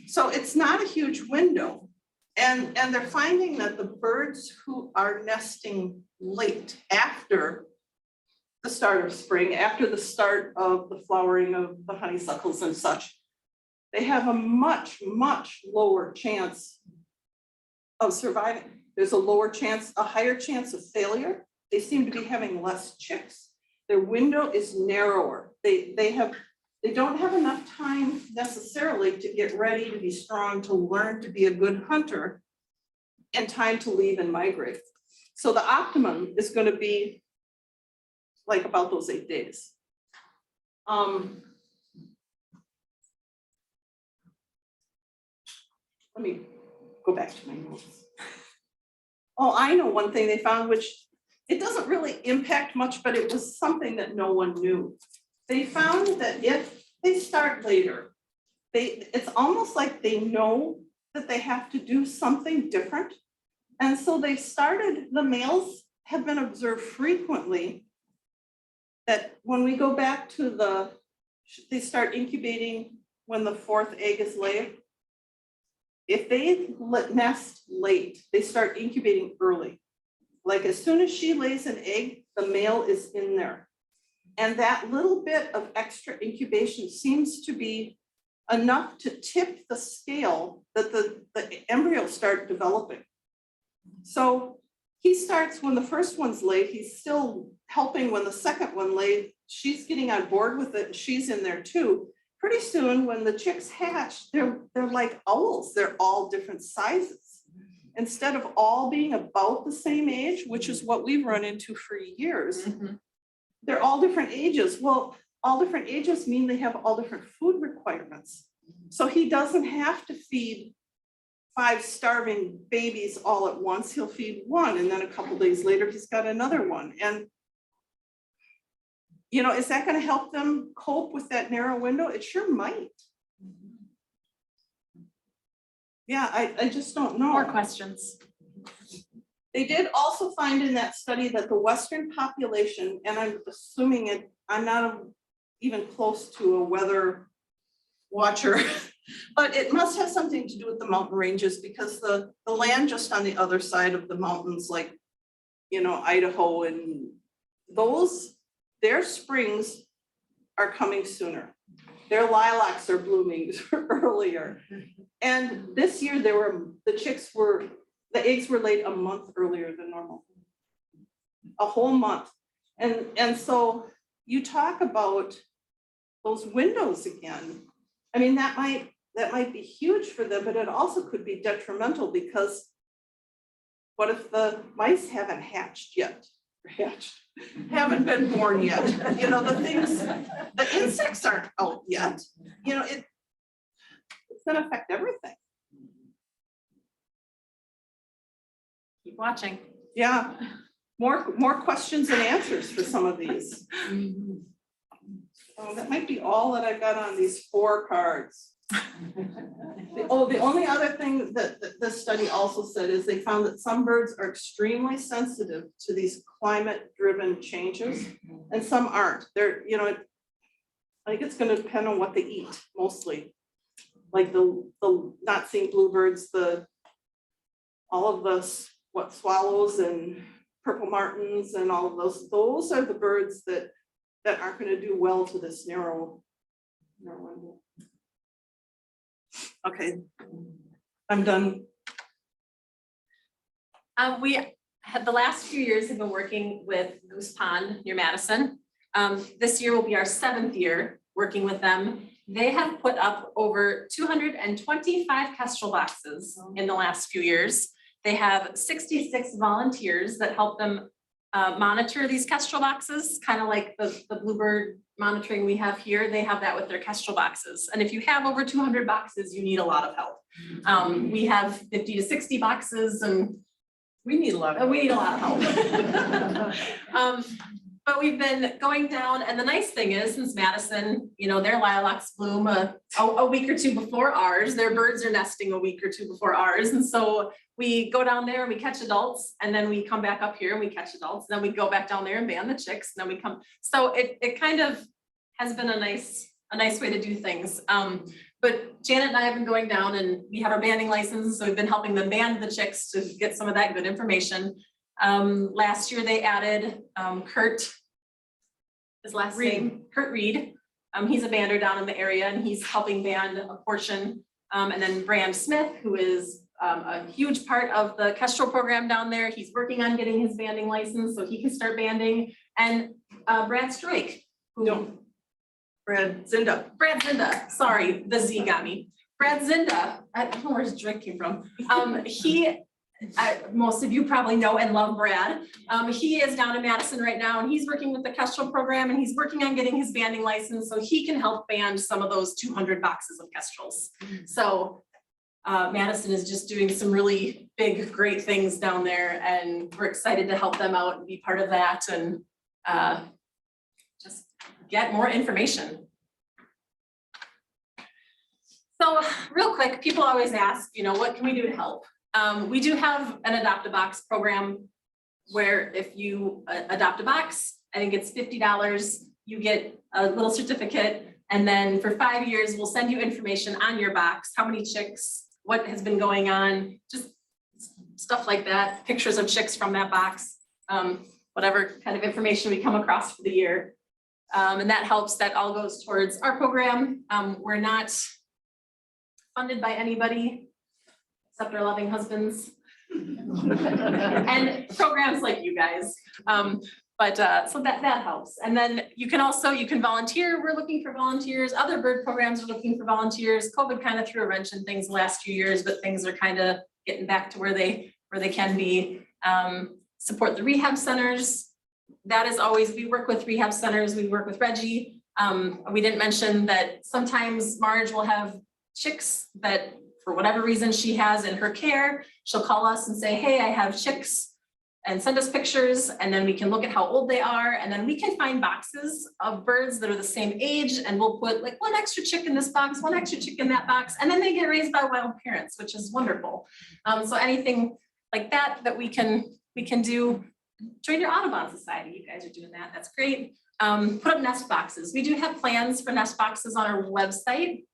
So it's not a huge window. And they're finding that the birds who are nesting late after the start of spring, after the start of the flowering of the honeysuckles and such, they have a much, much lower chance of surviving. There's a higher chance of failure. They seem to be having less chicks. Their window is narrower. They don't have enough time necessarily to get ready, to be strong, to learn to be a good hunter, and time to leave and migrate. So the optimum is going to be like about those 8 days. Let me go back to my notes. Oh, I know one thing they found, which it doesn't really impact much, but it was something that no one knew. They found that if they start later, it's almost like they know that they have to do something different. And so they started, the males have been observed frequently that when we go back to they start incubating when the 4th egg is laid. If they nest late, they start incubating early. Like as soon as she lays an egg, the male is in there. And that little bit of extra incubation seems to be enough to tip the scale that the embryos start developing. So he starts when the first one's laid, he's still helping when the second one laid, she's getting on board with it, she's in there too. Pretty soon when the chicks hatch, they're like owls, they're all different sizes. Instead of all being about the same age, which is what we've run into for years, they're all different ages. Well, all different ages mean they have all different food requirements. So he doesn't have to feed 5 starving babies all at once. He'll feed 1, and then a couple days later, he's got another one. And, you know, is that going to help them cope with that narrow window? It sure might. Yeah, I just don't know. More questions. They did also find in that study that the Western population, and I'm assuming I'm not even close to a weather watcher, but it must have something to do with the mountain ranges, because the land just on the other side of the mountains, like, you know, Idaho and their springs are coming sooner. Their lilacs are blooming earlier. And this year the eggs were laid a month earlier than normal. A whole month. And so you talk about those windows again. I mean, that might be huge for them, but it also could be detrimental, because what if the mice haven't hatched yet? Haven't been born yet? You know, the insects aren't out yet. You know, it's gonna affect everything. Keep watching. Yeah, more questions and answers for some of these. Oh, that might be all that I've got on these 4 cards. The only other thing that this study also said is they found that some birds are extremely sensitive to these climate-driven changes, and some aren't. They're, you know, I think it's gonna depend on what they eat mostly. Like the not seeing bluebirds, all of the swallows and purple martins and all of those are the birds that aren't gonna do well to this narrow window. Okay, I'm done. We had the last few years have been working with Goose Pond near Madison. This year will be our 7th year working with them. They have put up over 225 Kestrel boxes in the last few years. They have 66 volunteers that help them monitor these Kestrel boxes, kind of like the bluebird monitoring we have here. They have that with their Kestrel boxes. And if you have over 200 boxes, you need a lot of help. We have 50 to 60 boxes and We need a lot of. we need a lot of help. But we've been going down, and the nice thing is, since Madison, you know, their lilacs bloom a week or two before ours, their birds are nesting a week or two before ours, and so we go down there and we catch adults, and then we come back up here and we catch adults, and then we go back down there and ban the chicks, and then we come. So it kind of has been a nice way to do things. But Janet and I have been going down, and we have our banding license, so we've been helping them band the chicks to get some of that good information. Last year they added Kurt, his last name, Kurt Reed. He's a bander down in the area, and he's helping band a portion. And then Brand Smith, who is a huge part of the Kestrel program down there. He's working on getting his banding license so he can start banding. And Brad Strike, who Brad Zinda, sorry, the Z got me. Brad Zinda, I don't know where his Drake came from. Most of you probably know and love Brad. He is down in Madison right now, and he's working with the Kestrel program, and he's working on getting his banding license so he can help band some of those 200 boxes of Kestrels. So Madison is just doing some really big, great things down there, and we're excited to help them out and be part of that and just get more information. So real quick, people always ask, you know, what can we do to help? We do have an Adopt a Box program where if you adopt a box, I think it's $50, you get a little certificate, and then for 5 years, we'll send you information on your box, how many chicks, what has been going on, just stuff like that, pictures of chicks from that box, whatever kind of information we come across for the year. And that helps, that all goes towards our program. We're not funded by anybody except our loving husbands and programs like you guys. So that helps. And then you can volunteer. We're looking for volunteers. Other bird programs are looking for volunteers. COVID kind of threw a wrench in things the last few years, but things are kind of getting back to where they can be. Support the rehab centers. That is always, we work with rehab centers. We work with Reggie. We didn't mention that sometimes Marge will have chicks that for whatever reason she has in her care, she'll call us and say, hey, I have chicks, and send us pictures, and then we can look at how old they are, and then we can find boxes of birds that are the same age, and we'll put like one extra chick in this box, one extra chick in that box, and then they get raised by wild parents, which is wonderful. So anything like that we can do. Join your Audubon Society. You guys are doing that. That's great. Put up nest boxes. We do have plans for nest boxes on our website.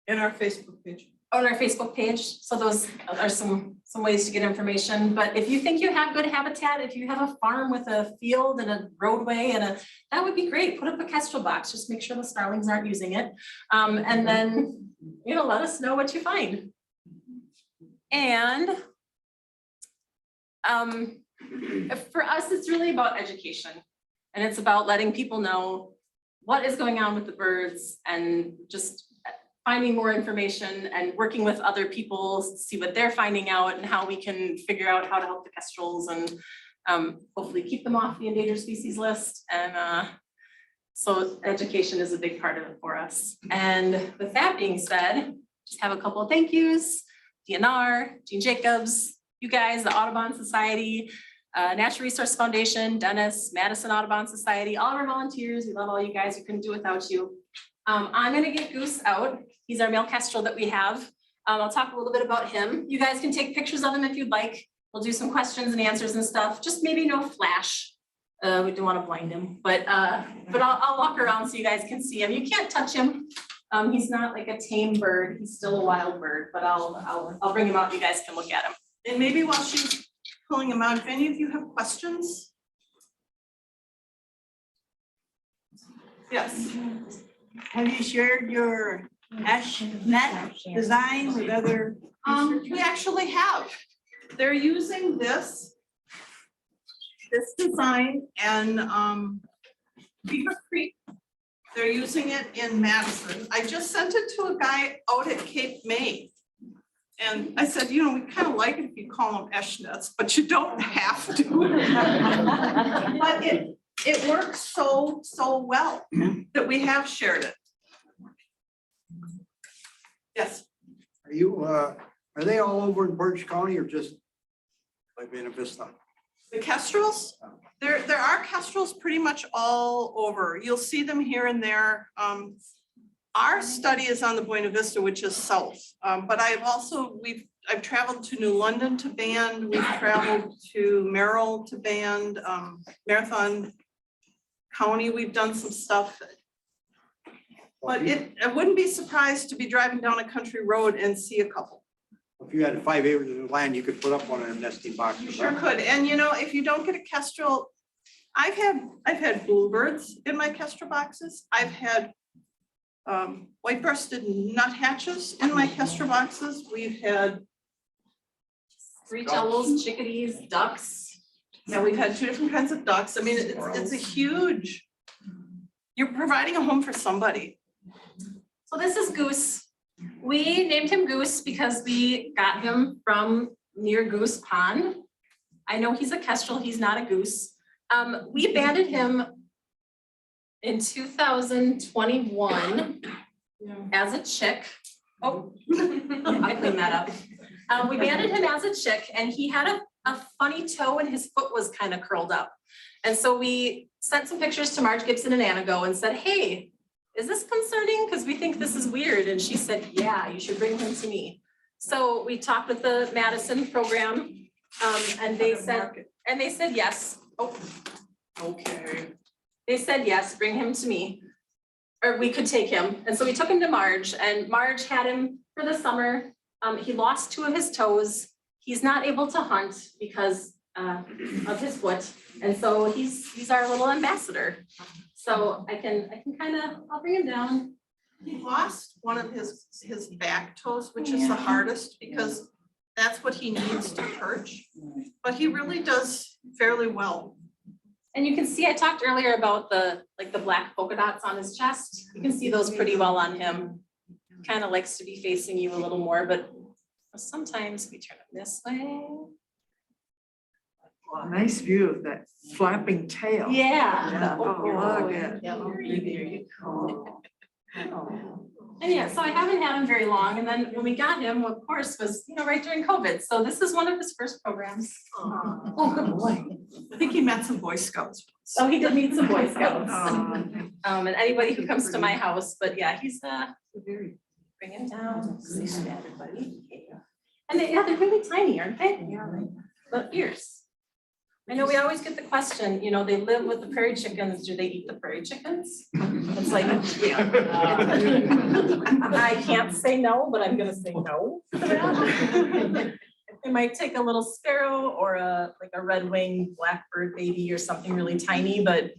in our Facebook page. On our Facebook page. So those are some ways to get information. But if you think you have good habitat, if you have a farm with a field and a roadway that would be great. Put up a Kestrel box. Just make sure the starlings aren't using it. And then, you know, let us know what you find. And for us, it's really about education, and it's about letting people know what is going on with the birds and just finding more information and working with other people to see what they're finding out and how we can figure out how to help the kestrels and hopefully keep them off the endangered species list. And so education is a big part of it for us. And with that being said, just have a couple of thank yous. DNR, Jean Jacobs, you guys, the Audubon Society, Natural Resource Foundation, Dennis, Madison Audubon Society, all of our volunteers. We love all you guys. We couldn't do without you. I'm gonna get Goose out. He's our male kestrel that we have. I'll talk a little bit about him. You guys can take pictures of him if you'd like. We'll do some questions and answers and stuff. Just maybe no flash. We don't want to blind him, but I'll walk around so you guys can see him. You can't touch him. He's not like a tame bird. He's still a wild bird, but I'll bring him out. You guys can look at him. And maybe while she's pulling them out, if any of you have questions? Yes. Have you shared your ash net design with other? We actually have. They're using this design and Beaver Creek. They're using it in Madison. I just sent it to a guy out at Cape May. And I said, you know, we kind of like it if you call them esh nets, but you don't have to. But it works so well that we have shared it. Yes. Are you, are they all over in Birch County or just like Buena Vista? The kestrels, there are kestrels pretty much all over. You'll see them here and there. Our study is on the Buena Vista, which is south. But I've traveled to New London to band. We've traveled to Merrill to band, Marathon County. We've done some stuff. But I wouldn't be surprised to be driving down a country road and see a couple. If you had 5 acres of land, you could put up one of them nesting boxes. You sure could. And you know, if you don't get a kestrel, I've had bluebirds in my kestrel boxes. I've had white-breasted nuthatches in my kestrel boxes. We've had Screech owls, chickadees, ducks. Yeah, we've had 2 different kinds of ducks. I mean, it's a huge, you're providing a home for somebody. So this is Goose. We named him Goose because we got him from near Goose Pond. I know he's a kestrel, he's not a goose. We banded him in 2021 as a chick. Oh, I cleaned that up. We banded him as a chick and he had a funny toe and his foot was kind of curled up. And so we sent some pictures to Marge Gibson and Anago and said, hey, is this concerning? Because we think this is weird. And she said, yeah, you should bring him to me. So we talked with the Madison program and they said yes. Oh, okay. They said yes, bring him to me. Or we could take him. And so we took him to Marge and Marge had him for the summer. He lost 2 of his toes. He's not able to hunt because of his foot. And so he's our little ambassador. So I can kind of, I'll bring him down. He lost one of his back toes, which is the hardest because that's what he needs to perch. But he really does fairly well. And you can see, I talked earlier about the black polka dots on his chest. You can see those pretty well on him. Kind of likes to be facing you a little more, but sometimes we turn him this way. Nice view of that flapping tail. Yeah. Oh, look at it. There you go. And yeah, so I haven't had him very long. And then when we got him, of course, was, right during COVID. So this is one of his first programs. Oh, good boy. I think he met some Boy Scouts. Oh, he did meet some Boy Scouts. And anybody who comes to my house, but yeah, he's bring him down. Say hi to everybody. And they're really tiny, aren't they? Yeah. The ears. I know we always get the question, they live with the prairie chickens. Do they eat the prairie chickens? It's like, I can't say no, but I'm gonna say no to that. It might take a little sparrow or a red-winged blackbird baby or something really tiny, but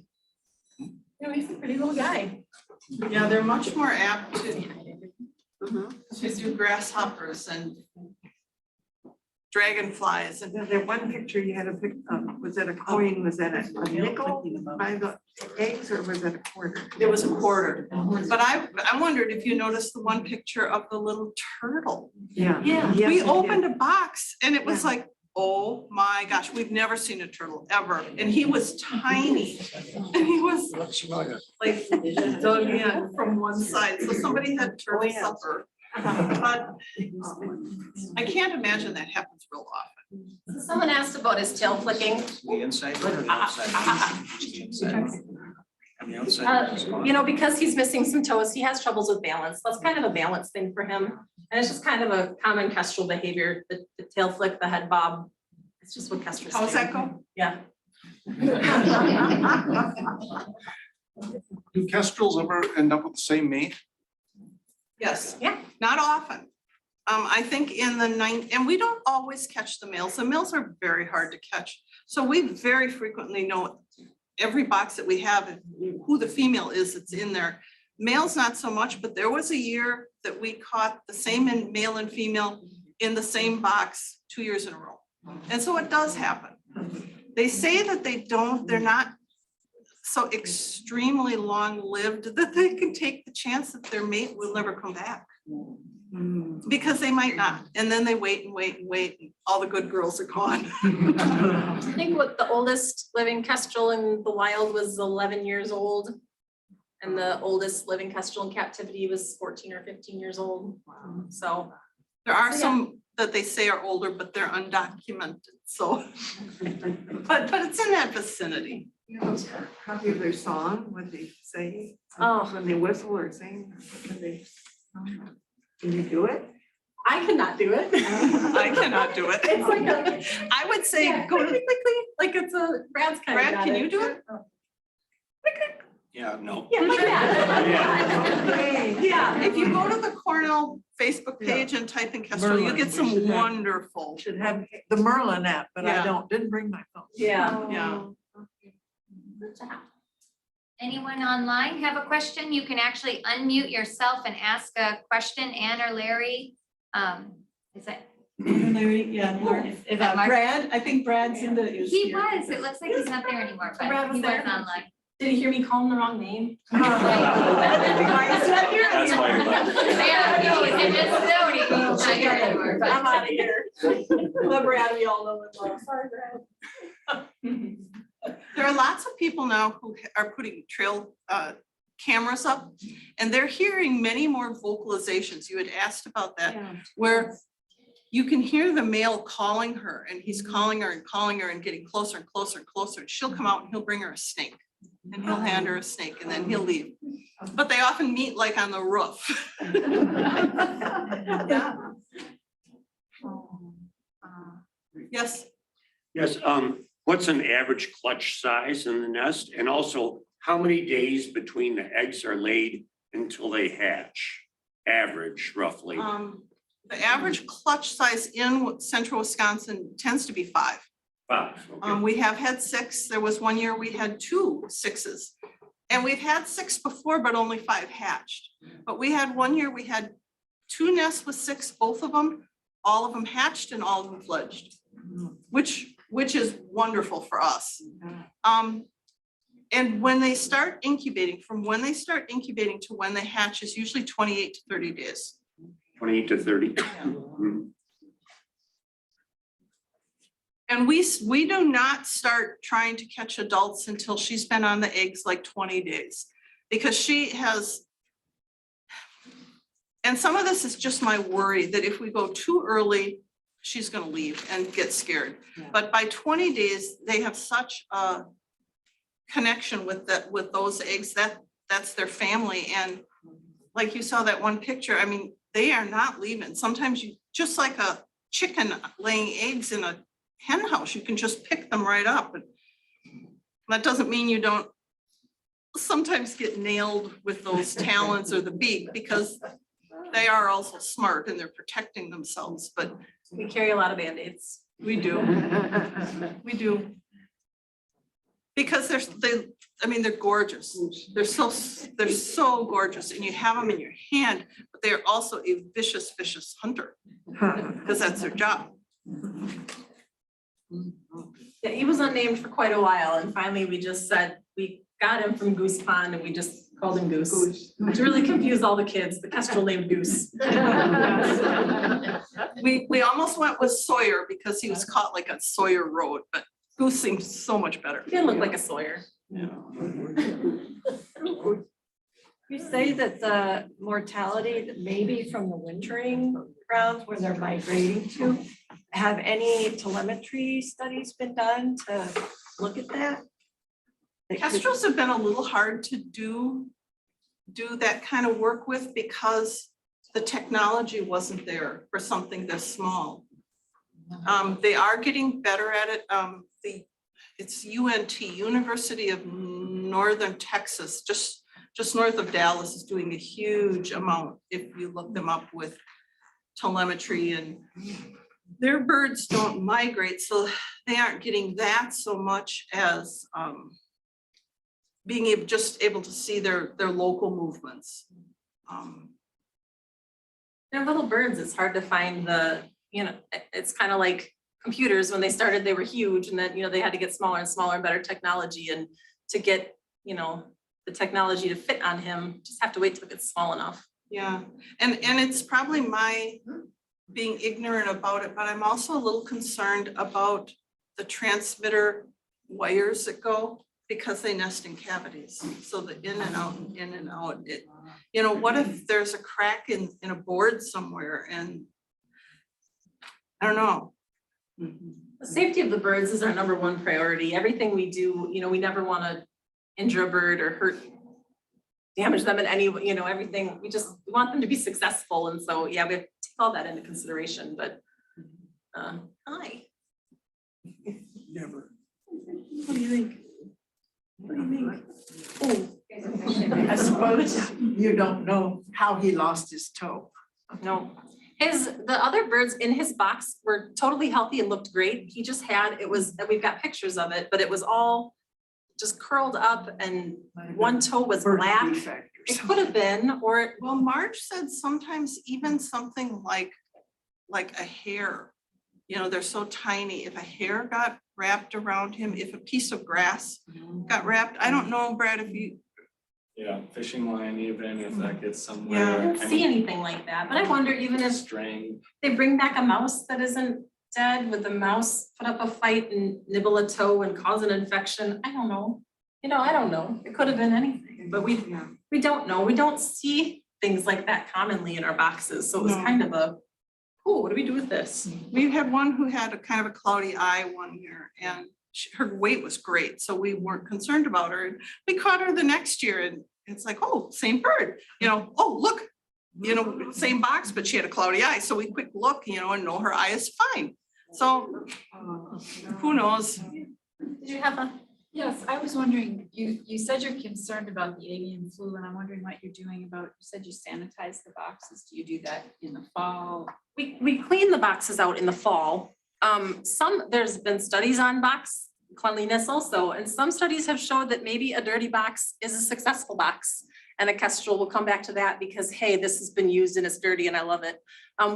he's a pretty little guy. Yeah, they're much more apt to do grasshoppers and dragonflies and That one picture you had was that a coin, was that a nickel by the eggs or was that a quarter? it was a quarter. But I wondered if you noticed the one picture of the little turtle. Yeah. Yeah. Yes, We I did. opened a box and it was like, oh my gosh, we've never seen a turtle ever. And he was tiny. And he was Looks familiar. like dug in from one side. So somebody had turtle supper. But I can't imagine that happens real often. So someone asked about his tail flicking. The inside one or the outside? The inside one. on the outside. You know, because he's missing some toes, he has troubles with balance. That's kind of a balance thing for him. And it's just kind of a common Kestrel behavior, the tail flick, the head bob. It's just what Kestrels do. How's that go? Yeah. Do kestrels ever end up with the same mate? Yes. Yeah. Not often. I think in the and we don't always catch the males. The males are very hard to catch. So we very frequently know every box that we have, who the female is that's in there. Males, not so much, but there was a year that we caught the same male and female in the same box 2 years in a row. And so it does happen. They say that they're not so extremely long-lived that they can take the chance that their mate will never come back. Because they might not, and then they wait and wait and wait, and all the good girls are gone. I think what the oldest living kestrel in the wild was 11 years old. And the oldest living kestrel in captivity was 14 or 15 years old. So There are So, yeah. some that they say are older, but they're undocumented, so. But it's in that vicinity. You know, copy of their song, what they say, Oh. when they whistle or sing, when they. Can you do it? I cannot do it. I cannot do it. It's like a, I would say, yeah, go to, like it's a, Brad's kind of. Brad, can you do it? Yeah, no. Yeah, like that. Hey. Yeah. If you go to the Cornell Facebook page and type in Kestrel, you get some Merlin. wonderful. Should have the Merlin app, but Yeah. I didn't bring my phone. Yeah. Yeah. Anyone online have a question? You can actually unmute yourself and ask a question, Ann or Larry. Is that, Larry, yeah, is that Mark? Brad, I think Brad's in the. He was, it looks like he's not there anymore, but Brad was he was there. online. Did he hear me call him the wrong name? That's why you're Yeah, no, it just snowed, he's not here anymore, but. I'm out of here. But Brad, we all know him well. Sorry, Brad. There are lots of people now who are putting trail cameras up, and they're hearing many more vocalizations. You had asked about that, where you can hear the male calling her, and he's calling her and getting closer and closer and closer. And she'll come out and he'll bring her a snake, and he'll hand her a snake, and then he'll leave. But they often meet like on the roof. Yes. Yes, what's an average clutch size in the nest? And also, how many days between the eggs are laid until they hatch? Average, roughly. The average clutch size in central Wisconsin tends to be 5. 5, okay. We have had 6. There was one year we had 2 6s. And we've had 6 before, but only 5 hatched. But we had one year, we had 2 nests with 6, both of them, all of them hatched and all of them fledged, which is wonderful for us. And when they start incubating, from when they start incubating to when they hatch is usually 28 to 30 days. 28 to 30. Mhm. And we do not start trying to catch adults until she's been on the eggs like 20 days, because she has, and some of this is just my worry that if we go too early, she's gonna leave and get scared. But by 20 days, they have such a connection with those eggs, that's their family. And like you saw that one picture, I mean, they are not leaving. Sometimes you, just like a chicken laying eggs in a hen house, you can just pick them right up. And that doesn't mean you don't sometimes get nailed with those talons or the beak, because they are also smart and they're protecting themselves, but We carry a lot of Band-Aids. we do, we do. Because they're gorgeous. They're so gorgeous, and you have them in your hand, but they are also a vicious hunter, because that's their job. Yeah, he was unnamed for quite a while, and finally we just said, we got him from Goose Pond and we just called him Goose. To really confuse all the kids, the kestrel named Goose. We almost went with Sawyer because he was caught like on Sawyer Road, but Goose seems so much better. He didn't look like a Sawyer. You say that the mortality that maybe from the wintering grounds where they're migrating to, have any telemetry studies been done to look at that? Kestrels have been a little hard to do that kind of work with because the technology wasn't there for something this small. They are getting better at it. It's UNT, University of Northern Texas, just north of Dallas, is doing a huge amount if you look them up with telemetry, and their birds don't migrate, so they aren't getting that so much as being able to see their local movements. They're little birds. It's hard to find it's kind of like computers. When they started, they were huge, and then, they had to get smaller and smaller and better technology, and to get, the technology to fit on him, just have to wait till it gets small enough. Yeah, and it's probably my being ignorant about it, but I'm also a little concerned about the transmitter wires that go, because they nest in cavities. So the in and out, what if there's a crack in a board somewhere, and I don't know. The safety of the birds is our number one priority. Everything we do, we never want to injure a bird or damage them in any, everything. We want them to be successful. And so, yeah, we have to take all that into consideration, but, hi. Never. What do you think? What do you think? I suppose you don't know how he lost his toe. No, the other birds in his box were totally healthy and looked great. He just we've got pictures of it, but it was all just curled up, and one toe was black. It could have been, or Well, Marge said sometimes even something like a hair, they're so tiny. If a hair got wrapped around him, if a piece of grass got wrapped, I don't know, Brad, if you, Yeah, fishing line, even if that gets I somewhere. don't see anything like that. But I wonder, even if String. they bring back a mouse that isn't dead, would the mouse put up a fight and nibble a toe and cause an infection? I don't know. I don't know. It could have been anything, but we don't know. We don't see things like that commonly in our boxes. So it was No. kind of what do we do with this? we had one who had a kind of a cloudy eye one year, and her weight was great, so we weren't concerned about her. We caught her the next year, and it's like, oh, same bird, oh, look, same box, but she had a cloudy eye. So we quick look, and know her eye is fine. So who knows? Did you have a? Yes, I was wondering, you said you're concerned about the avian flu, and I'm wondering what you're doing about, you said you sanitize the boxes. Do you do that in the fall? We clean the boxes out in the fall. There's been studies on box cleanliness also, and some studies have showed that maybe a dirty box is a successful box. And a Kestrel will come back to that because, hey, this has been used and it's dirty and I love it.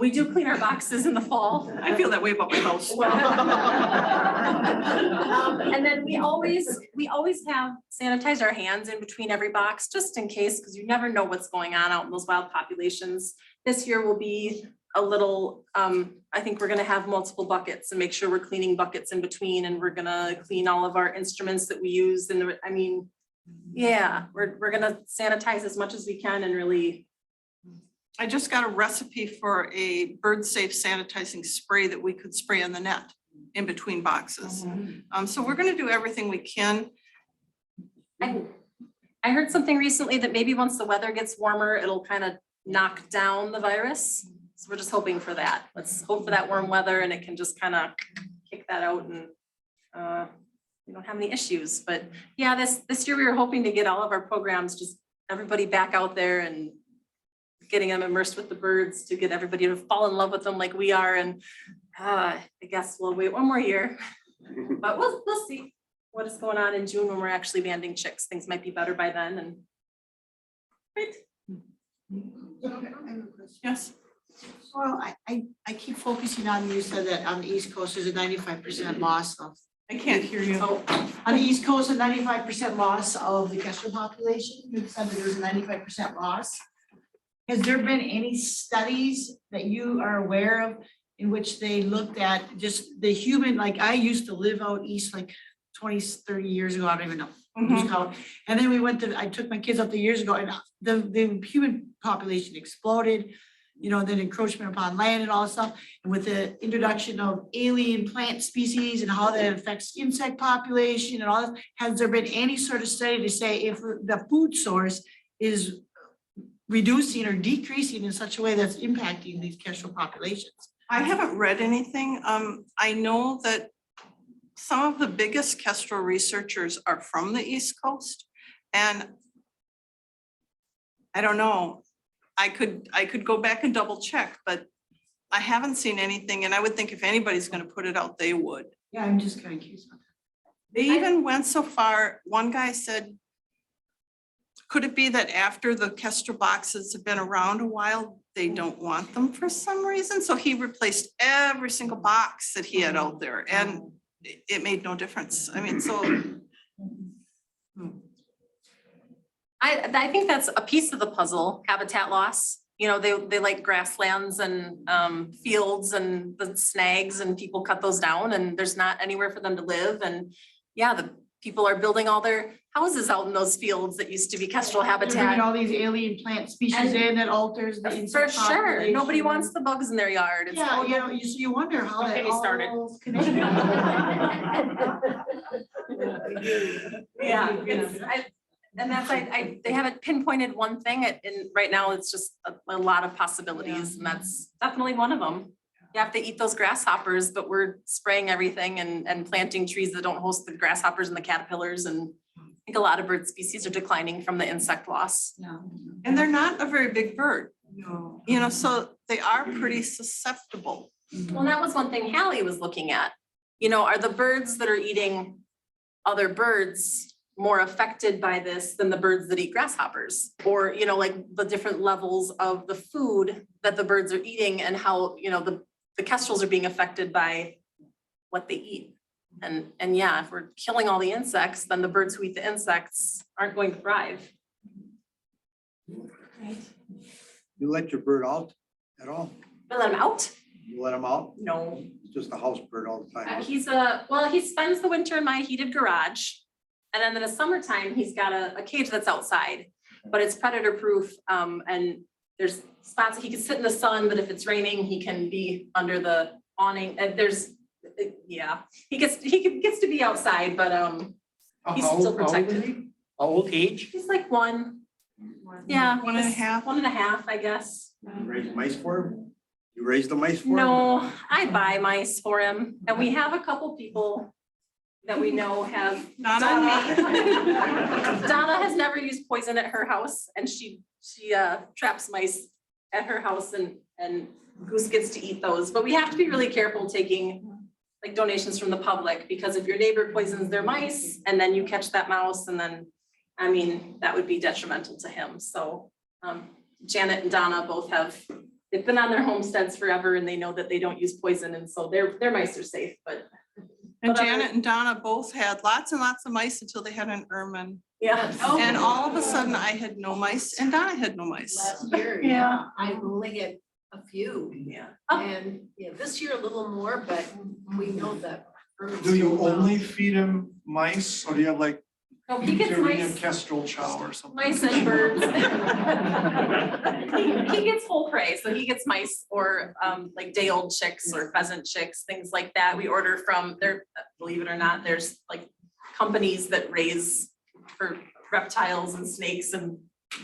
We do clean our boxes in the fall. I feel that way about my house. And then we always have sanitized our hands in between every box, just in case, because you never know what's going on out in those wild populations. This year will be a little, I think we're gonna have multiple buckets and make sure we're cleaning buckets in between, and we're gonna clean all of our instruments that we use. And yeah, we're gonna sanitize as much as we can, and really. I just got a recipe for a bird safe sanitizing spray that we could spray on the net in between boxes. So we're gonna do everything we can. I heard something recently that maybe once the weather gets warmer, it'll kind of knock down the virus. So we're just hoping for that. Let's hope for that warm weather, and it can just kind of kick that out, and we don't have any issues. But yeah, this year we were hoping to get all of our programs, just everybody back out there and getting them immersed with the birds, to get everybody to fall in love with them like we are. And I guess we'll wait one more year, but we'll see what is going on in June when we're actually banding chicks. Things might be better by then. And great. Yes. Well, I keep focusing on, you said that on the East Coast there's a 95% loss of, I can't hear you. on the East Coast, a 95% loss of the Kestrel population. You said that there was a 95% loss. Has there been any studies that you are aware of in which they looked at just the human, like I used to live out east like 20, 30 years ago, I don't even know. Lose count. And then I took my kids up there years ago, and the human population exploded. then encroachment upon land and all that stuff. And with the introduction of alien plant species and how that affects insect population and all that, has there been any sort of study to say if the food source is reducing or decreasing in such a way that's impacting these kestrel populations? I haven't read anything. I know that some of the biggest kestrel researchers are from the East Coast, and I don't know, I could go back and double check, but I haven't seen anything, and I would think if anybody's gonna put it out, they would. Yeah, I'm just kind of curious about that. They even went so far, one guy said, could it be that after the kestrel boxes have been around a while, they don't want them for some reason? So he replaced every single box that he had out there, and it made no difference. I mean, so I think that's a piece of the puzzle, habitat loss. They like grasslands and fields and the snags, and people cut those down, and there's not anywhere for them to live. And yeah, the people are building all their houses out in those fields that used to be kestrel They're bringing habitat. all these alien plant species in that alters the For insect sure, population. nobody wants the bugs in their yard. It's Yeah, you wonder how Don't that get me started. all connected. Yeah, and that's, they haven't pinpointed one thing, and right now it's just a lot of possibilities, and that's definitely one of them. You have to eat those grasshoppers, but we're spraying everything and planting trees that don't host the grasshoppers and the caterpillars, and I think a lot of bird species are declining from the insect loss. and they're not a very big bird, No. so they are pretty susceptible. Well, that was one thing Hallie was looking at. Are the birds that are eating other birds more affected by this than the birds that eat grasshoppers? Or, like the different levels of the food that the birds are eating, and how, the kestrels are being affected by what they eat. And yeah, if we're killing all the insects, then the birds who eat the insects aren't going to thrive. You let your bird out at all? We let him out? You let him out? No. It's just a house bird all the time. He spends the winter in my heated garage. And then in the summertime, he's got a cage that's outside, but it's predator proof. And there's spots that he can sit in the sun, but if it's raining, he can be under the awning. And he gets to be outside, but he's still protected. How old age? He's like one. Yeah. 1.5. 1.5, I guess. You raise mice for him? You raise the mice for him? No, I buy mice for him, and we have a couple people that we know have. Not on me. Donna has never used poison at her house, and she traps mice at her house, and Goose gets to eat those. But we have to be really careful taking like donations from the public, because if your neighbor poisons their mice and then you catch that mouse, and then, I mean, that would be detrimental to him. So Janet and Donna both they've been on their homesteads forever, and they know that they don't use poison, and so their mice are safe. And But Janet and Donna both had lots and lots of mice until they had an ermine. Yeah. And all of a sudden I had no mice and Donna had no mice. Last year, Yeah. yeah, I only had a few, Yeah. and this year a little more, but we know that. Do you only feed him mice, or do you have like No, he gets Mediterranean mice. kestrel chow or something? Mice and birds. He gets whole prey, so he gets mice or like day-old chicks or pheasant chicks, things like that. We order from there, believe it or not, there's like companies that raise for reptiles and snakes and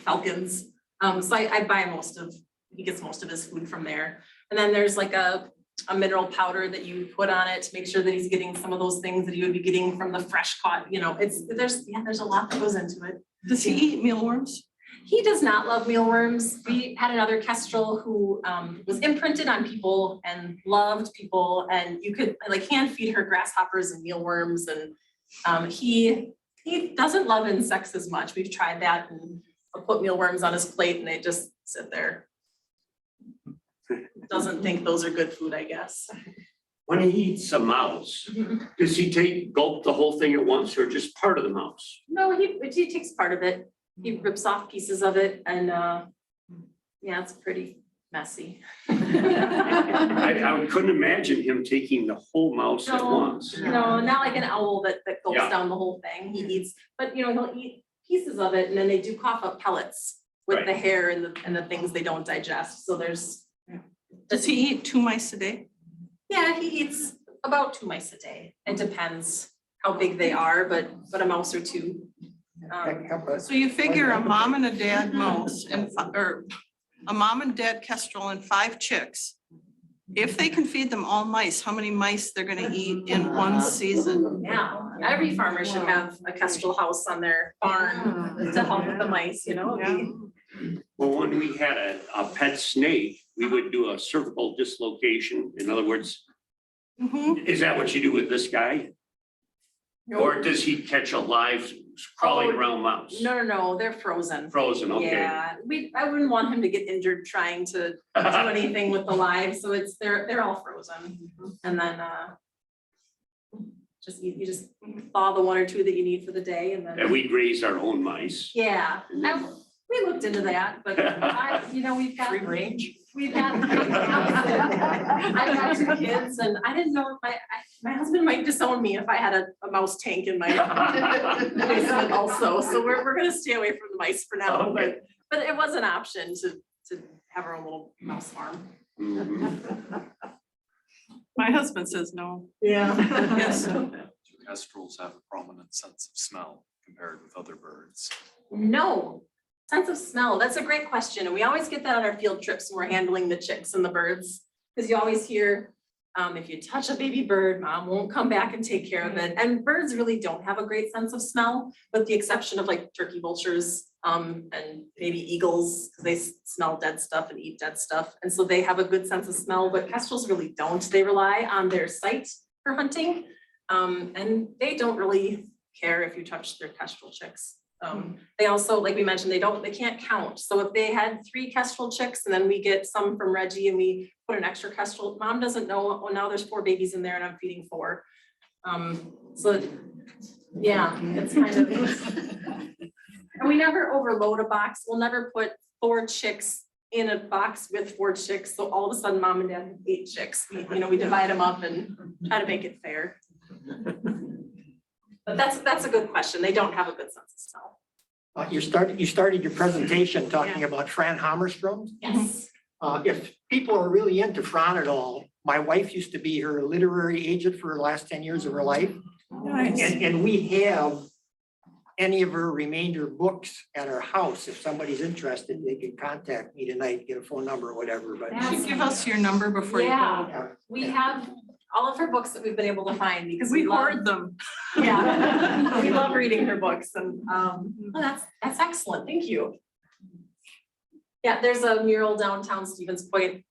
falcons. So I buy he gets most of his food from there. And then there's like a mineral powder that you put on it to make sure that he's getting some of those things that he would be getting from the fresh caught, there's a lot that goes into it. Does he eat mealworms? He does not love mealworms. We had another kestrel who was imprinted on people and loved people, and you could like hand feed her grasshoppers and mealworms, and he doesn't love insects as much. We've tried that, and I'll put mealworms on his plate and they just sit there. Doesn't think those are good food, I guess. When he eats a mouse, does he gulp the whole thing at once, or just part of the mouse? No, he takes part of it. He rips off pieces of it, and yeah, it's pretty messy. I couldn't imagine him taking the whole mouse at once. No, not like an owl that gulps Yeah. down the whole thing. He eats, but he'll eat pieces of it, and then they do cough up pellets with Right. the hair and the things they don't digest. So there's Does he eat 2 mice a day? Yeah, he eats about 2 mice a day. It depends how big they are, but a mouse or two. So you figure a mom and a dad mouse and, or a mom and dad kestrel and 5 chicks. If they can feed them all mice, how many mice they're gonna eat in one season? Yeah, every farmer should have a kestrel house on their farm to help with the mice, you know? Yeah. Well, when we had a pet snake, we would do a cervical dislocation. In other words, Mhm. is that what you do with this guy? Or does he catch a live crawling Oh, around mouse? No, they're frozen. Frozen, okay. Yeah, I wouldn't want him to get injured trying to do anything with the live, so they're all frozen. And then, you just thaw the 1 or 2 that you need for the day and then. And we raise our own mice. Yeah, we looked into that, but we've got. Free range? We've got. I've got 2 kids and I didn't know if my husband might disown me if I had a mouse tank in my basement also, so we're gonna stay away from the mice for now, Okay. but it was an option to have our own little mouse farm. Mhm. My husband says no. Yeah. Yes. Do kestrels have a prominent sense of smell compared with other birds? No, sense of smell, that's a great question, and we always get that on our field trips when we're handling the chicks and the birds. Because you always hear, if you touch a baby bird, mom won't come back and take care of it. And birds really don't have a great sense of smell, with the exception of like turkey vultures, and maybe eagles, because they smell dead stuff and eat dead stuff. And so they have a good sense of smell, but kestrels really don't. They rely on their sight for hunting. And they don't really care if you touch their kestrel chicks. They also, like we mentioned, they can't count. So if they had 3 kestrel chicks and then we get some from Reggie and we put an extra kestrel, mom doesn't know, oh, now there's 4 babies in there and I'm feeding 4. So yeah, it's kind of, and we never overload a box. We'll never put 4 chicks in a box with 4 chicks. So all of a sudden mom and dad have 8 chicks. We divide them up and try to make it fair. But that's a good question. They don't have a good sense of smell. You started your presentation talking about Fran Hammerstrom. Yes. If people are really into Fran at all, my wife used to be her literary agent for the last 10 years of her life. Nice. And we have any of her remainder books at our house. If somebody's interested, they can contact me tonight, get a phone number or whatever, but. Can you give us your number before you go? Yeah, we have all of her books that we've been able to find because We love, hoard them. yeah, we love reading her books and well, that's excellent. Thank you. Yeah, there's a mural downtown Stevens Point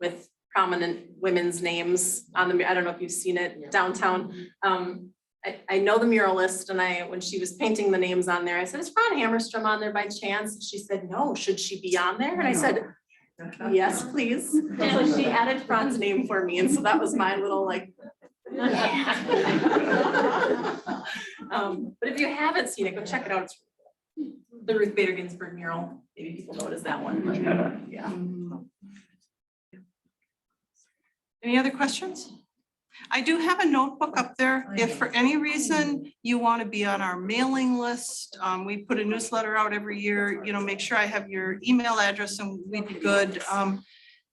with prominent women's names on the, I don't know if you've seen it downtown. I know the muralist and when she was painting the names on there, I said, is Fran Hammerstrom on there by chance? And she said, no, should she be on there? And I said, yes, please. So she added Fran's name for me. And so that was my little like, but if you haven't seen it, go check it out. It's the Ruth Bader Ginsburg mural. Maybe people know it as that one, but yeah. Any other questions? I do have a notebook up there. If for any reason you want to be on our mailing list, we put a newsletter out every year, make sure I have your email address and we'd be good.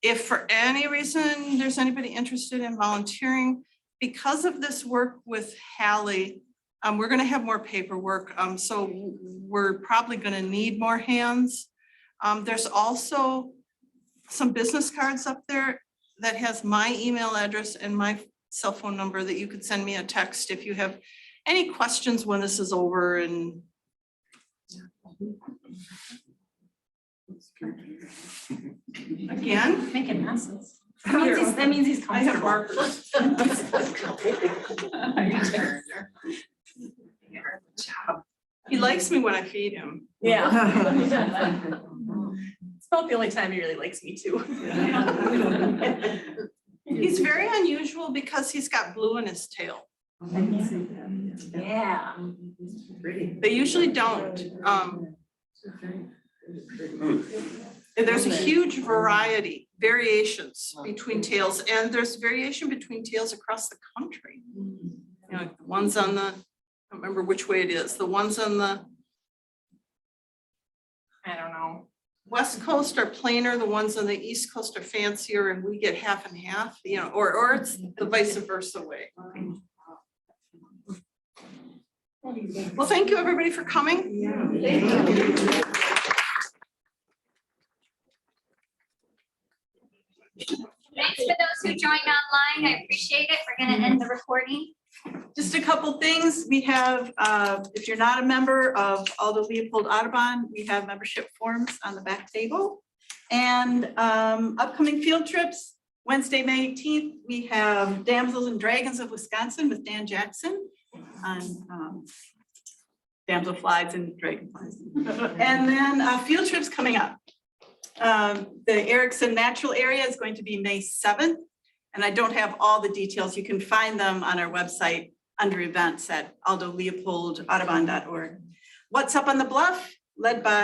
If for any reason there's anybody interested in volunteering, because of this work with Hallie, we're going to have more paperwork. So we're probably going to need more hands. There's also some business cards up there that has my email address and my cell phone number that you could send me a text if you have any questions when this is over and. Again, Making messes. That means he's I have comfortable. markers. He likes me when I feed him. Yeah. It's about the only time he really likes me too. He's very unusual because he's got blue in his tail. Yeah. They usually don't. There's a huge variations between tails, and there's variation between tails across the country. The ones on the, I don't remember which way it is, the ones on the, I don't know. West Coast are plainer, the ones on the East Coast are fancier, and we get half and half, you know, or it's the vice versa way. Well, thank you, everybody, for coming. Thanks for those who joined online. I appreciate it. We're gonna end the recording. Just a couple things. We have, if you're not a member of Aldo Leopold Audubon, we have membership forms on the back table. And upcoming field trips, Wednesday, May 18th, we have Damsels and Dragons of Wisconsin with Dan Jackson on damselflies and dragonflies. And then field trips coming up. The Erickson Natural Area is going to be May 7th. And I don't have all the details. You can find them on our website under events at aldoleopoldaudubon.org. What's Up on the Bluff, led by